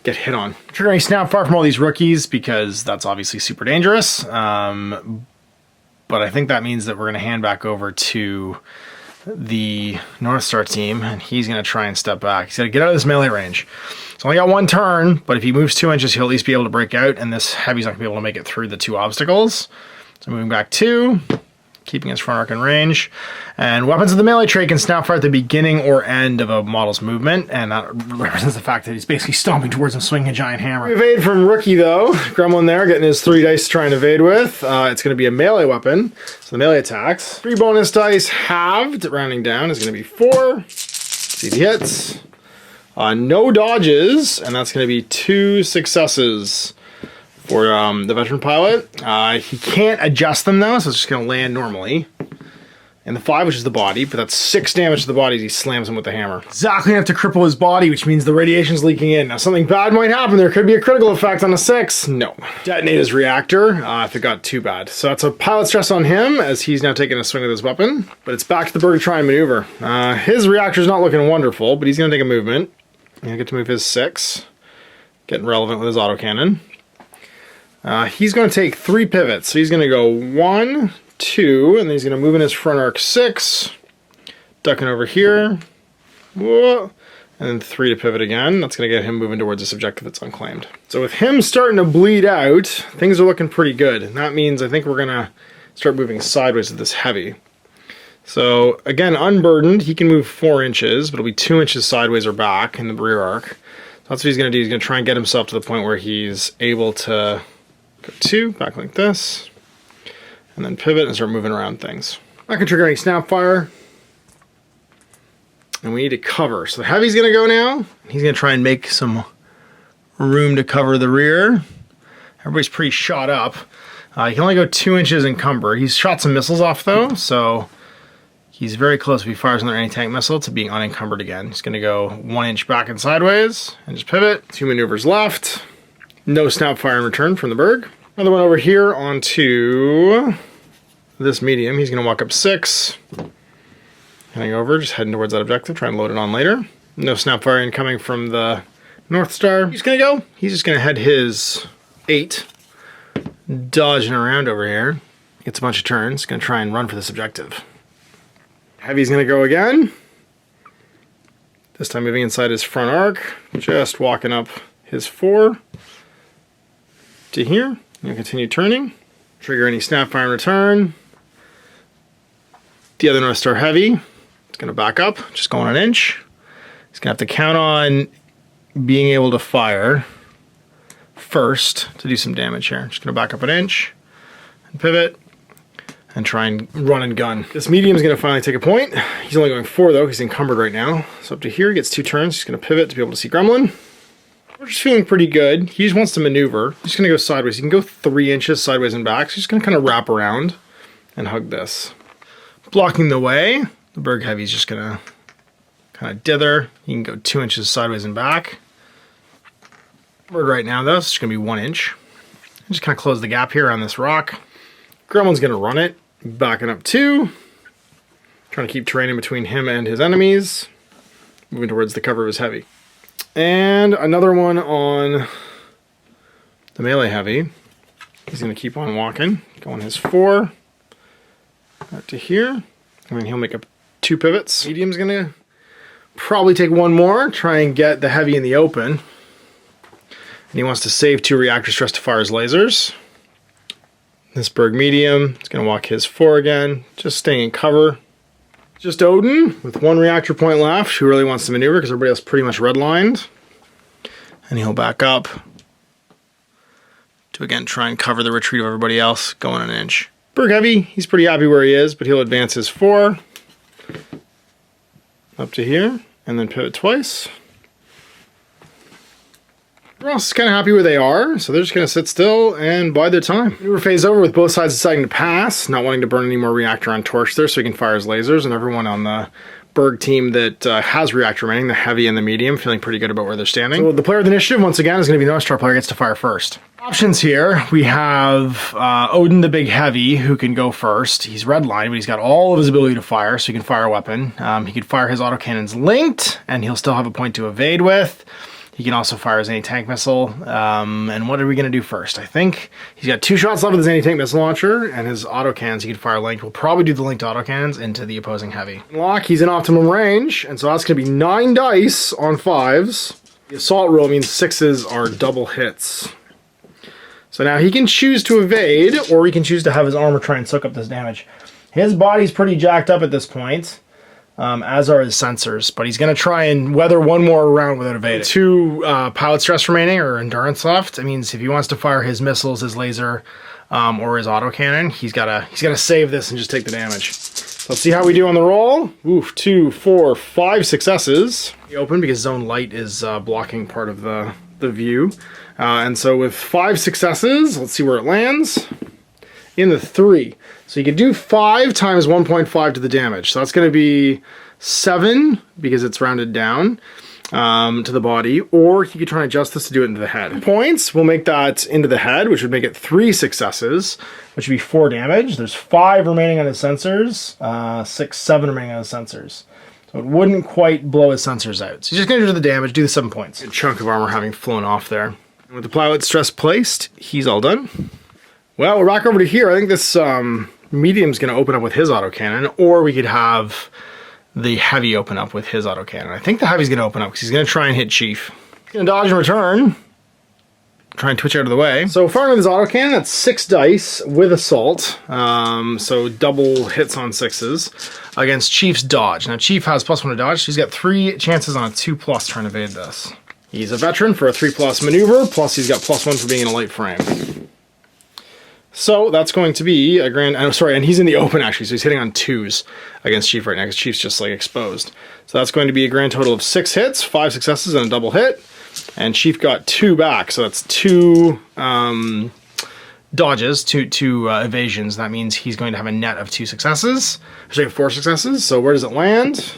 get hit on. Triggering snap fire from all these rookies because that's obviously super dangerous. But I think that means that we're gonna hand back over to the North Star team, and he's going to try and step back. He's got to get out of this melee range. He's only got 1 turn, but if he moves 2 inches, he'll at least be able to break out, and this heavy's not going to be able to make it through the 2 obstacles. So moving back 2, keeping his front arc in range. And weapons of the melee trait can snap fire at the beginning or end of a model's movement, and that represents the fact that he's basically stomping towards him, swinging a giant hammer. Evade from Rookie, though. Gremlin there, getting his 3 dice to try and evade with. It's going to be a melee weapon, so the melee attacks. 3 bonus dice, halved, rounding down, is going to be 4. See the hits. No dodges, and that's going to be 2 successes for the veteran pilot. He can't adjust them, though, so it's just going to land normally. And the 5, which is the body, but that's 6 damage to the body as he slams him with the hammer. Exactly enough to cripple his body, which means the radiation's leaking in. Now, something bad might happen. There could be a critical effect on a 6. No. Detonate his reactor if it got too bad. So that's a pilot stress on him, as he's now taking a swing with his weapon. But it's back to the Berg to try and maneuver. His reactor's not looking wonderful, but he's going to take a movement. He'll get to move his 6. Getting relevant with his autocannon. He's going to take 3 pivots. So he's going to go 1, 2, and then he's going to move in his front arc 6, ducking over here, whoa, and then 3 to pivot again. That's going to get him moving towards this objective that's unclaimed. So with him starting to bleed out, things are looking pretty good. And that means I think we're going to start moving sideways with this heavy. So again, unburdened, he can move 4 inches, but it'll be 2 inches sideways or back in the rear arc. So that's what he's going to do. He's going to try and get himself to the point where he's able to go 2, back like this, and then pivot and start moving around things. Not gonna trigger any snap fire. And we need to cover. So the heavy's gonna go now. He's gonna try and make some room to cover the rear. Everybody's pretty shot up. He can only go 2 inches encumbered. He's shot some missiles off though, so he's very close if he fires another anti-tank missile to being unencumbered again. He's gonna go 1 inch back and sideways and just pivot. 2 maneuvers left. No snap fire in return from the Berg. Another one over here onto this medium. He's going to walk up 6. Heading over, just heading towards that objective. Try and load it on later. No snap fire incoming from the North Star. He's going to go. He's just going to head his 8. Dodging around over here. Gets a bunch of turns. Going to try and run for this objective. Heavy's going to go again. This time moving inside his front arc. Just walking up his 4 to here. You'll continue turning. Trigger any snap fire in return. The other North Star heavy. It's going to back up, just going 1 inch. He's going to have to count on being able to fire first to do some damage here. Just going to back up 1 inch and pivot and try and run and gun. This medium is going to finally take a point. He's only going 4 though, because he's encumbered right now. So up to here, he gets 2 turns. He's going to pivot to be able to see Gremlin. We're just feeling pretty good. He just wants to maneuver. He's just going to go sideways. He can go 3 inches sideways and back. So he's just going to kind of wrap around and hug this. Blocking the way, the Berg Heavy's just going to kind of dither. He can go 2 inches sideways and back. Berg right now, though, it's just going to be 1 inch. Just kind of close the gap here on this rock. Gremlin's going to run it, backing up 2. Trying to keep terrain in between him and his enemies. Moving towards the cover of his heavy. And another one on the melee heavy. He's going to keep on walking. Going his 4. Up to here. And then he'll make up 2 pivots. Medium's going to probably take 1 more. Try and get the heavy in the open. And he wants to save 2 reactor stress to fire his lasers. This Berg medium is going to walk his 4 again. Just staying in cover. Just Odin with 1 reactor point left, who really wants to maneuver because everybody else pretty much redlined. And he'll back up to again try and cover the retreat of everybody else, going an inch. Berg heavy, he's pretty happy where he is, but he'll advance his 4 up to here and then pivot twice. Everyone else is kind of happy where they are, so they're just going to sit still and bide their time. Maneuver phase over with both sides deciding to pass, not wanting to burn any more reactor on torch there so he can fire his lasers, and everyone on the Berg team that has reactor remaining, the heavy and the medium, feeling pretty good about where they're standing. So the player with initiative, once again, is going to be the North Star player, gets to fire first. Options here, we have Odin the big heavy, who can go first. He's redlined, but he's got all of his ability to fire, so he can fire a weapon. He could fire his autocannons linked, and he'll still have a point to evade with. He can also fire his anti-tank missile. And what are we going to do first? I think he's got 2 shots left with his anti-tank missile launcher, and his autocannons he can fire linked. We'll probably do the linked autocannons into the opposing heavy. Lock, he's in optimum range, and so that's going to be 9 dice on 5s. The assault rule means 6s are double hits. So now he can choose to evade, or he can choose to have his armor try and soak up this damage. His body's pretty jacked up at this point. As are his sensors, but he's going to try and weather 1 more round without evading. 2 pilot stress remaining, or endurance left. That means if he wants to fire his missiles, his laser, or his autocannon, he's got to save this and just take the damage. So let's see how we do on the roll. Oof, 2, 4, 5 successes. Open because zone light is blocking part of the view. And so with 5 successes, let's see where it lands. In the 3. So you can do 5 times 1.5 to the damage. So that's going to be 7 because it's rounded down to the body. Or you could try and adjust this to do it into the head. Points, we'll make that into the head, which would make it 3 successes, which would be 4 damage. There's 5 remaining on his sensors, 6, 7 remaining on his sensors. So it wouldn't quite blow his sensors out. So you're just going to do the damage, do the 7 points. A chunk of armor having flown off there. With the pilot stress placed, he's all done. Well, we're back over to here. I think this medium's going to open up with his autocannon, or we could have the heavy open up with his autocannon. I think the heavy's going to open up because he's going to try and hit Chief. He's going to dodge and return. Try and twitch out of the way. So firing with his autocannon, that's 6 dice with assault. So double hits on 6s against Chief's dodge. Now Chief has +1 to dodge. So he's got 3 chances on a 2+ trying to evade this. He's a veteran for a 3+ maneuver, plus he's got +1 for being in a light frame. So that's going to be a grand, and he's in the open actually, so he's hitting on 2s against Chief right now, because Chief's just like exposed. So that's going to be a grand total of 6 hits, 5 successes, and a double hit. And Chief got 2 back, so that's 2 dodges, 2 evasions. That means he's going to have a net of 2 successes, actually 4 successes. So where does it land?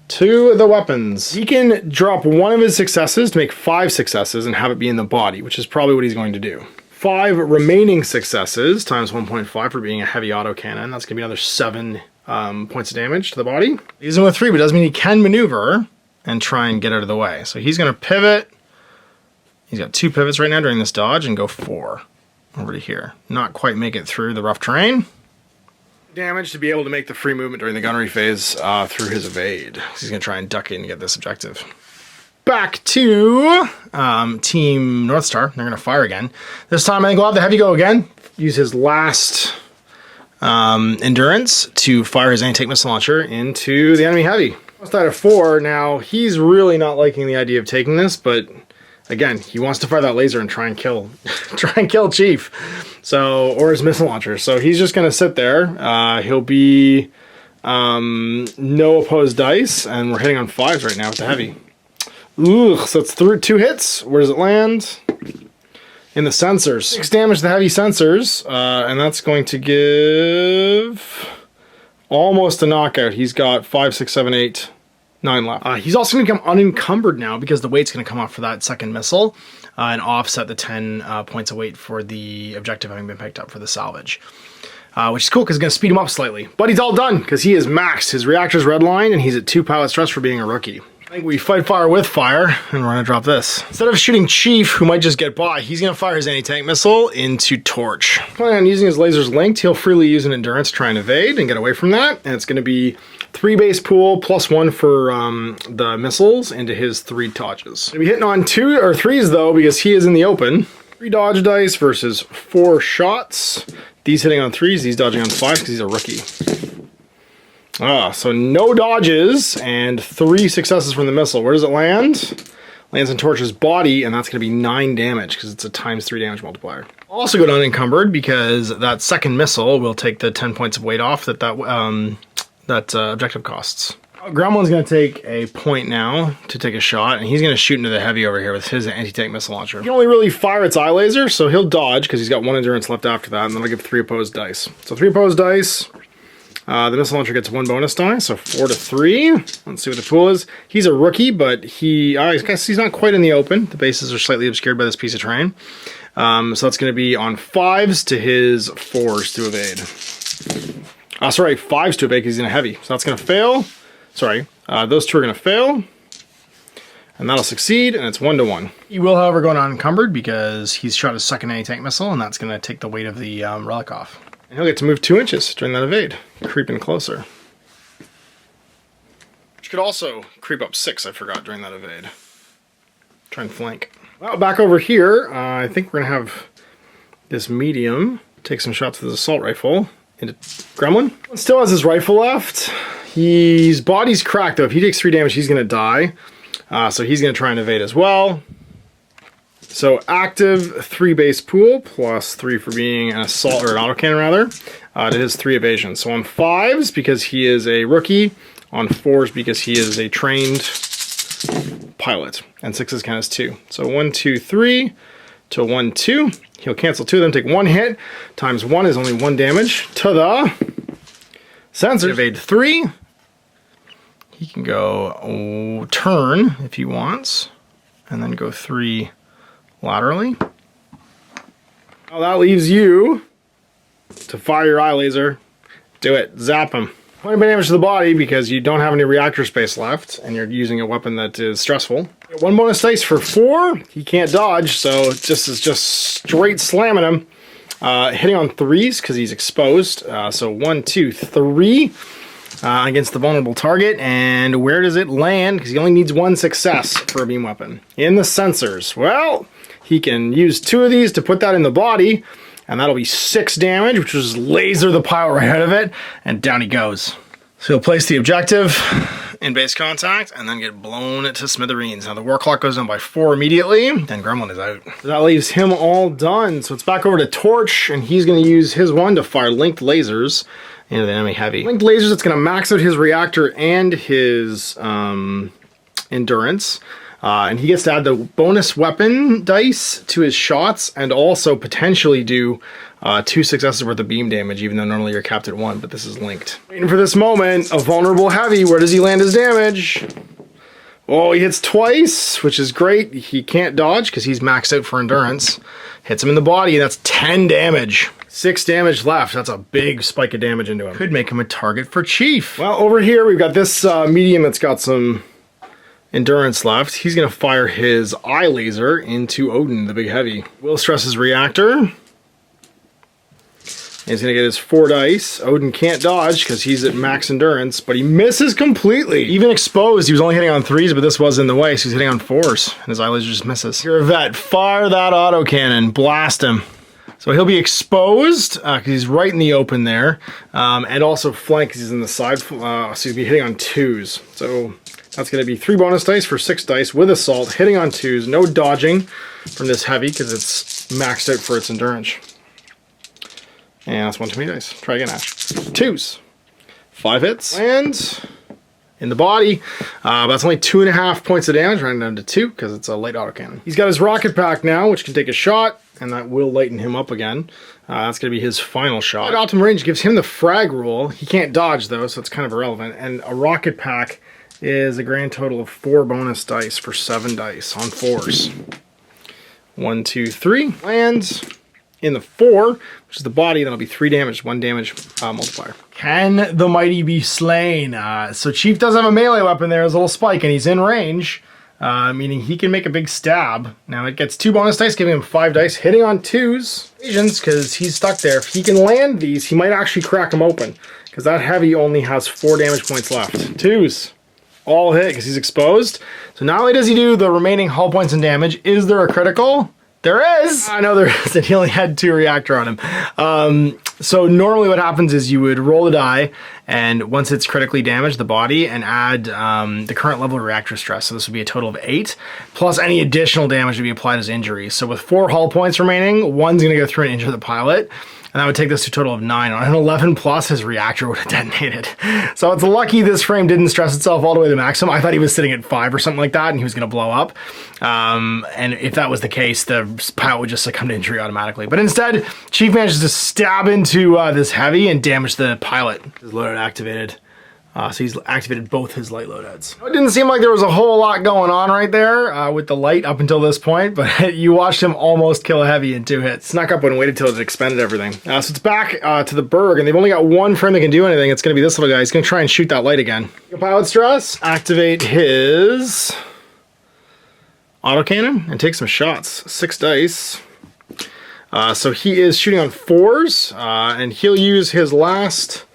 To the weapons. He can drop 1 of his successes to make 5 successes and have it be in the body, which is probably what he's going to do. 5 remaining successes times 1.5 for being a heavy autocannon. That's going to be another 7 points of damage to the body. He's in with 3, but it does mean he can maneuver and try and get out of the way. So he's going to pivot. He's got 2 pivots right now during this dodge and go 4 over to here. Not quite make it through the rough terrain. Damage to be able to make the free movement during the gunnery phase through his evade. He's going to try and duck in and get this objective. Back to Team North Star. They're going to fire again. This time I think we'll have the heavy go again. Use his last endurance to fire his anti-tank missile launcher into the enemy heavy. Almost out of 4. Now he's really not liking the idea of taking this, but again, he wants to fire that laser and try and kill Chief. So, or his missile launcher. So he's just going to sit there. He'll be no opposed dice, and we're hitting on 5s right now with the heavy. Ooh, so it's 2 hits. Where does it land? In the sensors. 6 damage to the heavy sensors, and that's going to give almost a knockout. He's got 5, 6, 7, 8, 9 left. He's also going to become unencumbered now because the weight's going to come off for that second missile and offset the 10 points of weight for the objective having been picked up for the salvage. Which is cool because it's going to speed him up slightly. But he's all done because he is maxed. His reactor's redline and he's at 2 pilot stress for being a rookie. I think we fight fire with fire, and we're going to drop this. Instead of shooting Chief, who might just get by, he's going to fire his anti-tank missile into Torch. Planning on using his lasers linked, he'll freely use an endurance to try and evade and get away from that. And it's going to be 3 base pool plus 1 for the missiles into his 3 dodges. He'll be hitting on 2 or 3s though, because he is in the open. 3 dodge dice versus 4 shots. These hitting on 3s, these dodging on 5s because he's a rookie. So no dodges and 3 successes from the missile. Where does it land? Lands in Torch's body, and that's going to be 9 damage because it's a ×3 damage multiplier. I'll also go to unencumbered because that second missile will take the 10 points of weight off that objective costs. Gremlin's going to take a point now to take a shot, and he's going to shoot into the heavy over here with his anti-tank missile launcher. He can only really fire its eye laser, so he'll dodge because he's got 1 endurance left after that, and then I'll give 3 opposed dice. So 3 opposed dice. The missile launcher gets 1 bonus die, so 4 to 3. Let's see what the pool is. He's a rookie, but I guess he's not quite in the open. The bases are slightly obscured by this piece of terrain. So that's going to be on 5s to his 4s to evade. Sorry, 5s to evade because he's in a heavy. So that's going to fail. Sorry, those 2 are going to fail. And that'll succeed, and it's 1 to 1. He will, however, go unencumbered because he's shot his second anti-tank missile, and that's going to take the weight of the relic off. And he'll get to move 2 inches during that evade, creeping closer. Which could also creep up 6, I forgot, during that evade. Try and flank. Well, back over here, I think we're going to have this medium take some shots with his assault rifle into Gremlin. Still has his rifle left. His body's cracked, though. If he takes 3 damage, he's going to die. So he's going to try and evade as well. So active 3 base pool plus 3 for being an assault or an autocannon rather. To his 3 evasions. So on 5s because he is a rookie, on 4s because he is a trained pilot, and 6s count as 2. So 1, 2, 3 to 1, 2. He'll cancel 2 of them, take 1 hit. Times 1 is only 1 damage to the sensor. Evade 3. He can go turn if he wants, and then go 3 laterally. Well, that leaves you to fire your eye laser. Do it. Zap him. 20 damage to the body because you don't have any reactor space left, and you're using a weapon that is stressful. 1 bonus dice for 4. He can't dodge, so this is just straight slamming him. Hitting on 3s because he's exposed. So 1, 2, 3. Against the vulnerable target, and where does it land? Because he only needs 1 success for a beam weapon. In the sensors. Well, he can use 2 of these to put that in the body, and that'll be 6 damage, which is laser the pilot right out of it, and down he goes. So he'll place the objective in base contact, and then get blown to smithereens. Now the war clock goes down by 4 immediately, then Gremlin is out. So that leaves him all done. So it's back over to Torch, and he's going to use his 1 to fire linked lasers into the enemy heavy. Linked lasers, it's going to max out his reactor and his endurance. And he gets to add the bonus weapon dice to his shots and also potentially do 2 successes worth of beam damage, even though normally you're capped at 1, but this is linked. Waiting for this moment, a vulnerable heavy. Where does he land his damage? Oh, he hits twice, which is great. He can't dodge because he's maxed out for endurance. Hits him in the body, and that's 10 damage. 6 damage left. That's a big spike of damage into him. Could make him a target for Chief. Well, over here we've got this medium that's got some endurance left. He's going to fire his eye laser into Odin, the big heavy. Will stress his reactor. He's going to get his 4 dice. Odin can't dodge because he's at max endurance, but he misses completely. Even exposed, he was only hitting on 3s, but this was in the way, so he's hitting on 4s, and his eye laser just misses. You're a vet. Fire that autocannon. Blast him. So he'll be exposed because he's right in the open there, and also flank because he's in the side, so he'll be hitting on 2s. So that's going to be 3 bonus dice for 6 dice with assault, hitting on 2s, no dodging from this heavy because it's maxed out for its endurance. And that's 1 too many dice. Try again, Ash. 2s. 5 hits. And in the body. That's only 2.5 points of damage, rounding down to 2 because it's a light autocannon. He's got his rocket pack now, which can take a shot, and that will lighten him up again. That's going to be his final shot. At optimum range gives him the frag rule. He can't dodge, though, so it's kind of irrelevant. And a rocket pack is a grand total of 4 bonus dice for 7 dice on 4s. 1, 2, 3. Lands in the 4, which is the body. That'll be 3 damage, 1 damage multiplier. Can the mighty be slain? So Chief does have a melee weapon there, his little spike, and he's in range. Meaning he can make a big stab. Now it gets 2 bonus dice, giving him 5 dice, hitting on 2s. Because he's stuck there. If he can land these, he might actually crack them open. Because that heavy only has 4 damage points left. 2s. All hit because he's exposed. So not only does he do the remaining hull points and damage, is there a critical? There is! I know there is, and he only had 2 reactor on him. So normally what happens is you would roll the die, and once it's critically damaged, the body, and add the current level of reactor stress. So this would be a total of 8, plus any additional damage to be applied as injuries. So with 4 hull points remaining, 1's going to go through and injure the pilot, and that would take this to a total of 9. On an 11 plus, his reactor would have detonated. So it's lucky this frame didn't stress itself all the way to maximum. I thought he was sitting at 5 or something like that, and he was going to blow up. And if that was the case, the pilot would just succumb to injury automatically. But instead, Chief manages to stab into this heavy and damage the pilot. His loadout activated. So he's activated both his light loadouts. It didn't seem like there was a whole lot going on right there with the light up until this point, but you watched him almost kill a heavy in 2 hits. Snuck up and waited till it expended everything. So it's back to the Berg, and they've only got 1 frame that can do anything. It's going to be this little guy. He's going to try and shoot that light again. Pilot stress, activate his autocannon, and take some shots. 6 dice. So he is shooting on 4s, and he'll use his last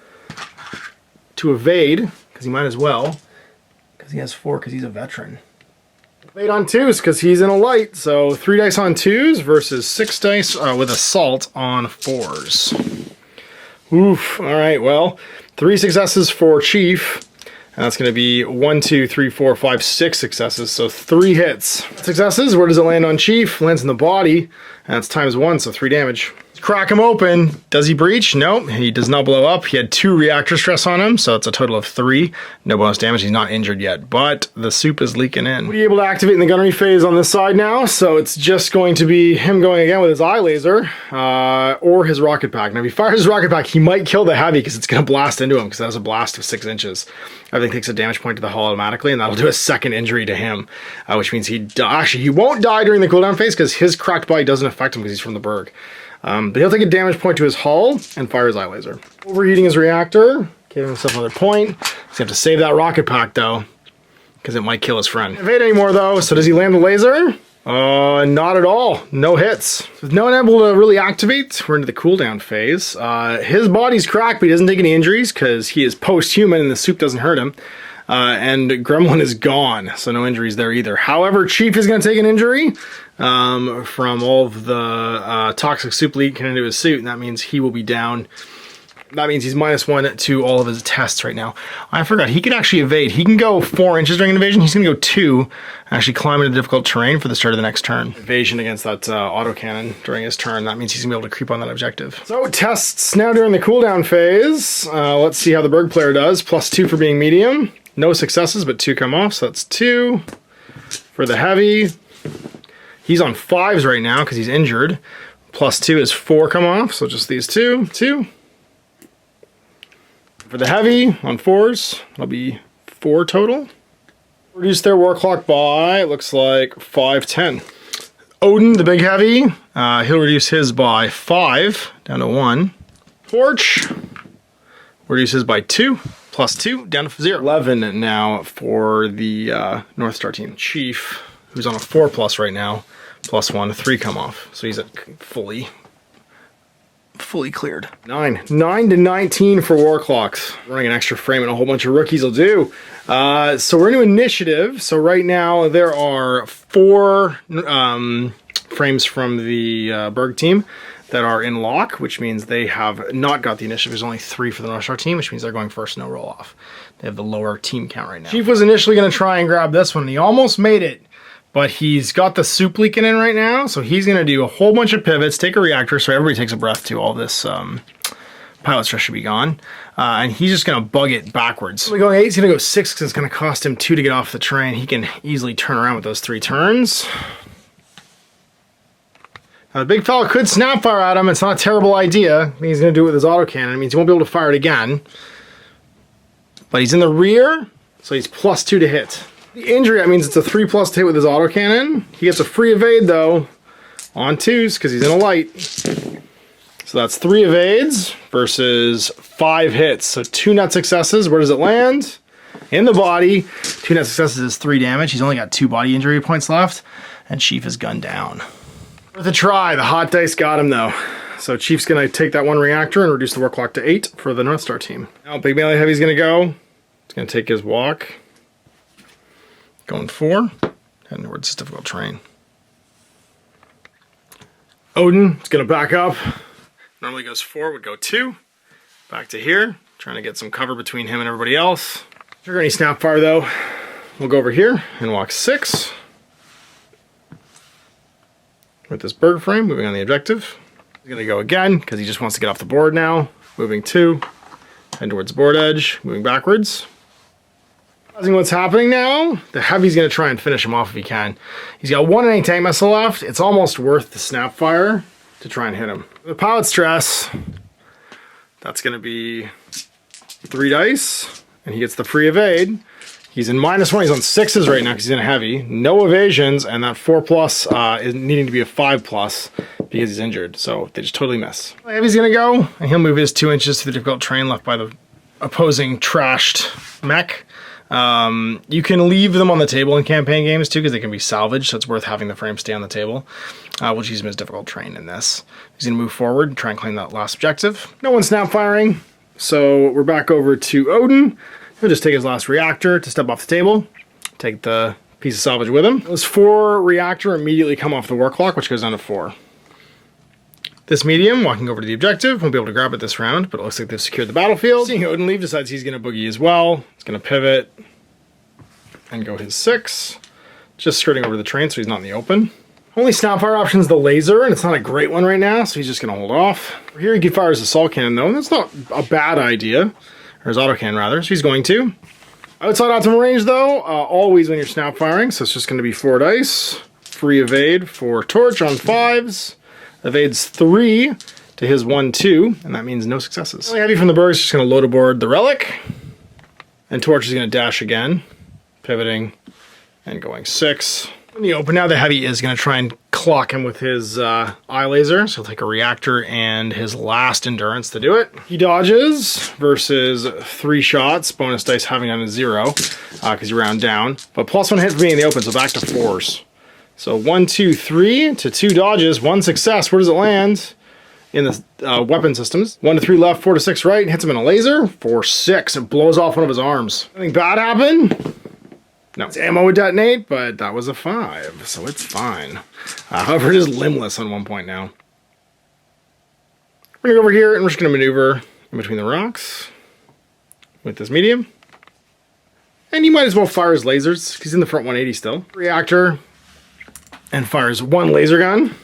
to evade, because he might as well, because he has 4 because he's a veteran. Evade on 2s because he's in a light, so 3 dice on 2s versus 6 dice with assault on 4s. Oof, alright, well, 3 successes for Chief, and that's going to be 1, 2, 3, 4, 5, 6 successes, so 3 hits. Successes, where does it land on Chief? Lands in the body, and that's ×1, so 3 damage. Crack him open. Does he breach? Nope, he does not blow up. He had 2 reactor stress on him, so it's a total of 3. No bonus damage. He's not injured yet, but the soup is leaking in. What are you able to activate in the gunnery phase on this side now? So it's just going to be him going again with his eye laser or his rocket pack. Now, if he fires his rocket pack, he might kill the heavy because it's going to blast into him because that has a blast of 6 inches. Everything takes a damage point to the hull automatically, and that'll do a 2nd injury to him, which means actually, he won't die during the cooldown phase because his cracked body doesn't affect him because he's from the Berg. But he'll take a damage point to his hull and fire his eye laser. Overheating his reactor, giving himself another point. He's gonna have to save that rocket pack though, because it might kill his friend. Can't evade anymore though, so does he land the laser? Not at all. No hits. With no one able to really activate, we're into the cooldown phase. His body's cracked, but he doesn't take any injuries because he is post-human and the soup doesn't hurt him. And Gremlin is gone, so no injuries there either. However, Chief is going to take an injury from all of the toxic soup leaking into his suit, and that means he will be down. That means he's -1 to all of his tests right now. I forgot, he can actually evade. He can go 4 inches during an evasion. He's going to go 2, actually climb into difficult terrain for the start of the next turn. Evasion against that autocannon during his turn. That means he's going to be able to creep on that objective. So tests now during the cooldown phase. Let's see how the Berg player does. +2 for being medium. No successes, but 2 come off, so that's 2. For the heavy, he's on 5s right now because he's injured. +2 is 4 come off, so just these 2. For the heavy, on 4s, that'll be 4 total. Reduce their war clock by, it looks like 510. Odin, the big heavy, he'll reduce his by 5, down to 1. Torch, reduces by 2. +2, down to 0. 11 now for the North Star team. Chief, who's on a 4+ right now, +1, 3 come off. So he's at fully cleared. 9 to 19 for war clocks. Running an extra frame and a whole bunch of rookies will do. So we're into initiative. So right now there are 4 frames from the Berg team that are in lock, which means they have not got the initiative. There's only 3 for the North Star team, which means they're going first, no roll off. They have the lower team count right now. Chief was initially going to try and grab this one, and he almost made it, but he's got the soup leaking in right now, so he's going to do a whole bunch of pivots, take a reactor, so everybody takes a breath too. All this pilot stress should be gone, and he's just going to bug it backwards. So going 8, he's going to go 6 because it's going to cost him 2 to get off the train. He can easily turn around with those 3 turns. Now, the big fella could snap fire at him. It's not a terrible idea. He's going to do it with his autocannon. It means he won't be able to fire it again. But he's in the rear, so he's +2 to hit. The injury, that means it's a 3+ to hit with his autocannon. He gets a free evade, though, on 2s, because he's in a light. So that's 3 evades versus 5 hits. So 2 net successes. Where does it land? In the body. 2 net successes is 3 damage. He's only got 2 body injury points left, and Chief is gunned down. Worth a try. The hot dice got him, though. So Chief's going to take that 1 reactor and reduce the war clock to 8 for the North Star team. Now Big Melee Heavy's going to go. He's going to take his walk. Going 4. Heading towards this difficult terrain. Odin is going to back up. Normally goes 4, would go 2. Back to here, trying to get some cover between him and everybody else. Trigger any snapfire though. We'll go over here and walk 6. With this Berg frame, moving on the objective. He's gonna go again, because he just wants to get off the board now. Moving 2, head towards the board edge, moving backwards. Realizing what's happening now, the heavy's gonna try and finish him off if he can. He's got 1 anti-tank missile left. It's almost worth the snapfire to try and hit him. The pilot stress, that's gonna be 3 dice, and he gets the free evade. He's in -1, he's on 6s right now because he's in a heavy. No evasions, and that 4+ is needing to be a 5+ because he's injured, so they just totally miss. The heavy's gonna go, and he'll move his 2 inches to the difficult terrain left by the opposing trashed mech. You can leave them on the table in campaign games too, because they can be salvaged, so it's worth having the frame stay on the table. We'll use him as difficult terrain in this. He's gonna move forward and try and claim that last objective. No one's snap firing, so we're back over to Odin. He'll just take his last reactor to step off the table, take the piece of salvage with him. Those 4 reactor immediately come off the war clock, which goes down to 4. This medium, walking over to the objective, won't be able to grab it this round, but it looks like they've secured the battlefield. Seeing Odin leave, decides he's going to boogie as well. He's going to pivot and go his 6, just skirting over the train so he's not in the open. Only snapfire option is the laser, and it's not a great one right now, so he's just going to hold off. Here he can fire his assault cannon though, and that's not a bad idea. Or his autocannon rather, so he's going to. Outside optimal range though, always when you're snap firing, so it's just going to be 4 dice. Free evade for Torch on 5s. Evades 3 to his 1-2, and that means no successes. Only heavy from the Berg is just going to load aboard the Relic. And Torch is going to dash again, pivoting and going 6. In the open now, the heavy is going to try and clock him with his eye laser, so he'll take a reactor and his last endurance to do it. He dodges versus 3 shots, bonus dice having on a 0 because you round down, but +1 hit for being in the open, so back to 4s. So 1, 2, 3 to 2 dodges, 1 success. Where does it land? In the weapon systems. 1 to 3 left, 4 to 6 right, hits him in a laser. 4, 6, it blows off one of his arms. Anything bad happen? No. Its ammo would detonate, but that was a 5, so it's fine. However, it is limbless on 1 point now. We're gonna go over here and we're just gonna maneuver in between the rocks with this medium. And you might as well fire his lasers, because he's in the front 180 still. Reactor, and fires 1 laser gun.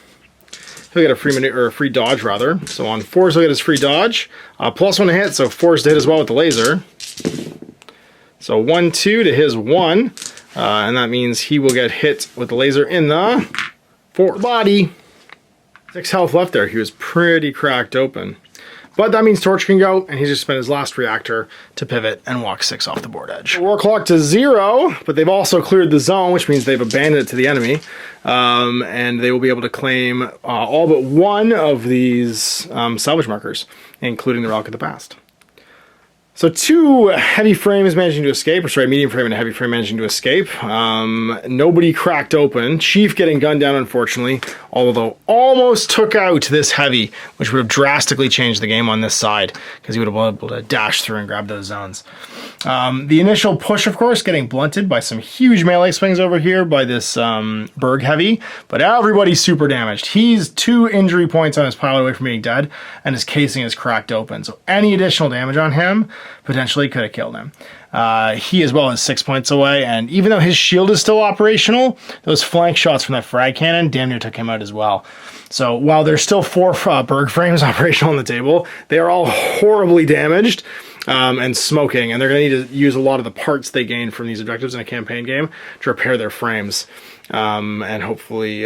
He'll get a free maneuver, or a free dodge rather. So on 4s he'll get his free dodge. +1 to hit, so 4s to hit as well with the laser. So 1, 2 to his 1, and that means he will get hit with the laser in the 4 body. 6 health left there. He was pretty cracked open. But that means Torch can go, and he's just spent his last reactor to pivot and walk 6 off the board edge. War clock to 0, but they've also cleared the zone, which means they've abandoned it to the enemy. And they will be able to claim all but 1 of these salvage markers, including the Relic of the Past. So 2 heavy frames managing to escape, or sorry, medium frame and a heavy frame managing to escape. Nobody cracked open. Chief getting gunned down, unfortunately, although almost took out this heavy, which would have drastically changed the game on this side, because he would have been able to dash through and grab those zones. The initial push, of course, getting blunted by some huge melee swings over here by this Berg heavy, but everybody's super damaged. He's 2 injury points on his pilot away from being dead, and his casing is cracked open, so any additional damage on him potentially could have killed him. He as well is 6 points away, and even though his shield is still operational, those flank shots from that frag cannon damn near took him out as well. So while there's still 4 Berg frames operational on the table, they are all horribly damaged and smoking, and they're going to need to use a lot of the parts they gained from these objectives in a campaign game to repair their frames and hopefully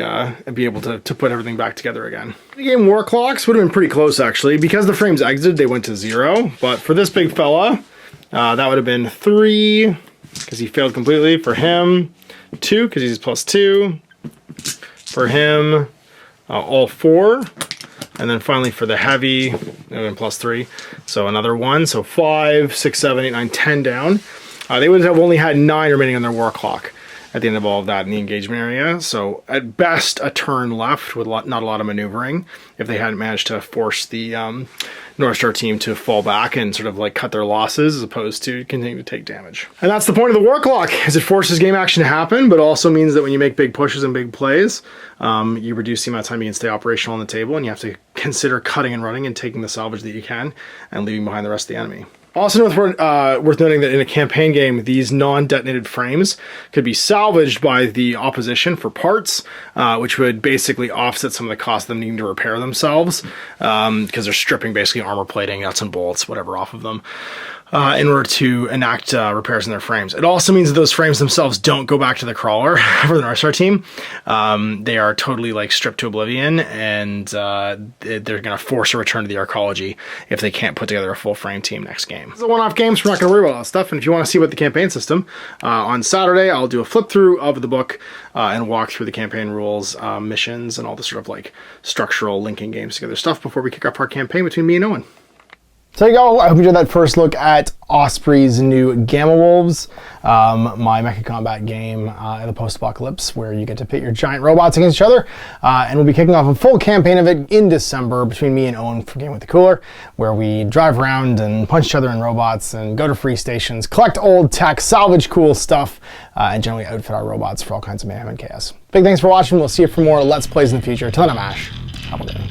be able to put everything back together again. The game war clocks would have been pretty close actually. Because the frames exited, they went to 0, but for this big fella, that would have been 3 because he failed completely. For him, 2 because he's +2. For him, all 4. And then finally for the heavy, it would have been +3. So another 1, so 5, 6, 7, 8, 9, 10 down. They would have only had 9 remaining on their war clock at the end of all of that in the engagement area. So at best a turn left with not a lot of maneuvering if they hadn't managed to force the North Star team to fall back and sort of like cut their losses as opposed to continue to take damage. And that's the point of the war clock, is it forces game action to happen, but also means that when you make big pushes and big plays, you reduce the amount of time you can stay operational on the table, and you have to consider cutting and running and taking the salvage that you can and leaving behind the rest of the enemy. Also worth noting that in a campaign game, these non-detonated frames could be salvaged by the opposition for parts, which would basically offset some of the cost of them needing to repair themselves, because they're stripping basically armor plating, nuts and bolts, whatever off of them, in order to enact repairs in their frames. It also means that those frames themselves don't go back to the crawler for the North Star team. They are totally like stripped to oblivion, and they're going to force a return to the Arcology if they can't put together a full frame team next game. It's a one-off game, so we're not going to worry about all that stuff. And if you want to see about the campaign system, on Saturday I'll do a flip through of the book and walk through the campaign rules, missions, and all the sort of like structural linking games together stuff before we kick off our campaign between me and Owen. So there you go. I hope you enjoyed that first look at Osprey's new Gamma Wolves, my mecha combat game in the post-apocalypse, where you get to pit your giant robots against each other. And we'll be kicking off a full campaign of it in December between me and Owen from Game with the Cooler, where we drive around and punch each other in robots and go to free stations, collect old tech, salvage cool stuff, and generally outfit our robots for all kinds of mayhem and chaos. Big thanks for watching. We'll see you for more Let's Plays in the future. Till then, I'm Ash. Have a good one.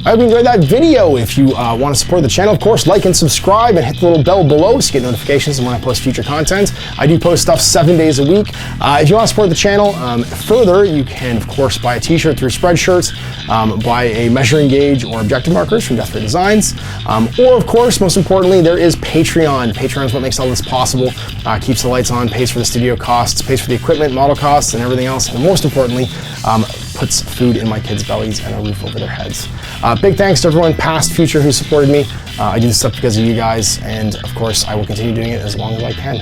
I hope you enjoyed that video. If you want to support the channel, of course, like and subscribe and hit the little bell below so you get notifications when I post future content. I do post stuff 7 days a week. If you want to support the channel further, you can, of course, buy a t-shirt through Spreadshirts, buy a measuring gauge or objective markers from Death Ray Designs, or, of course, most importantly, there is Patreon. Patreon is what makes all this possible, keeps the lights on, pays for the studio costs, pays for the equipment, model costs, and everything else, and most importantly, puts food in my kids' bellies and a roof over their heads. Big thanks to everyone, past, future, who supported me. I do this stuff because of you guys, and of course, I will continue doing it as long as I can.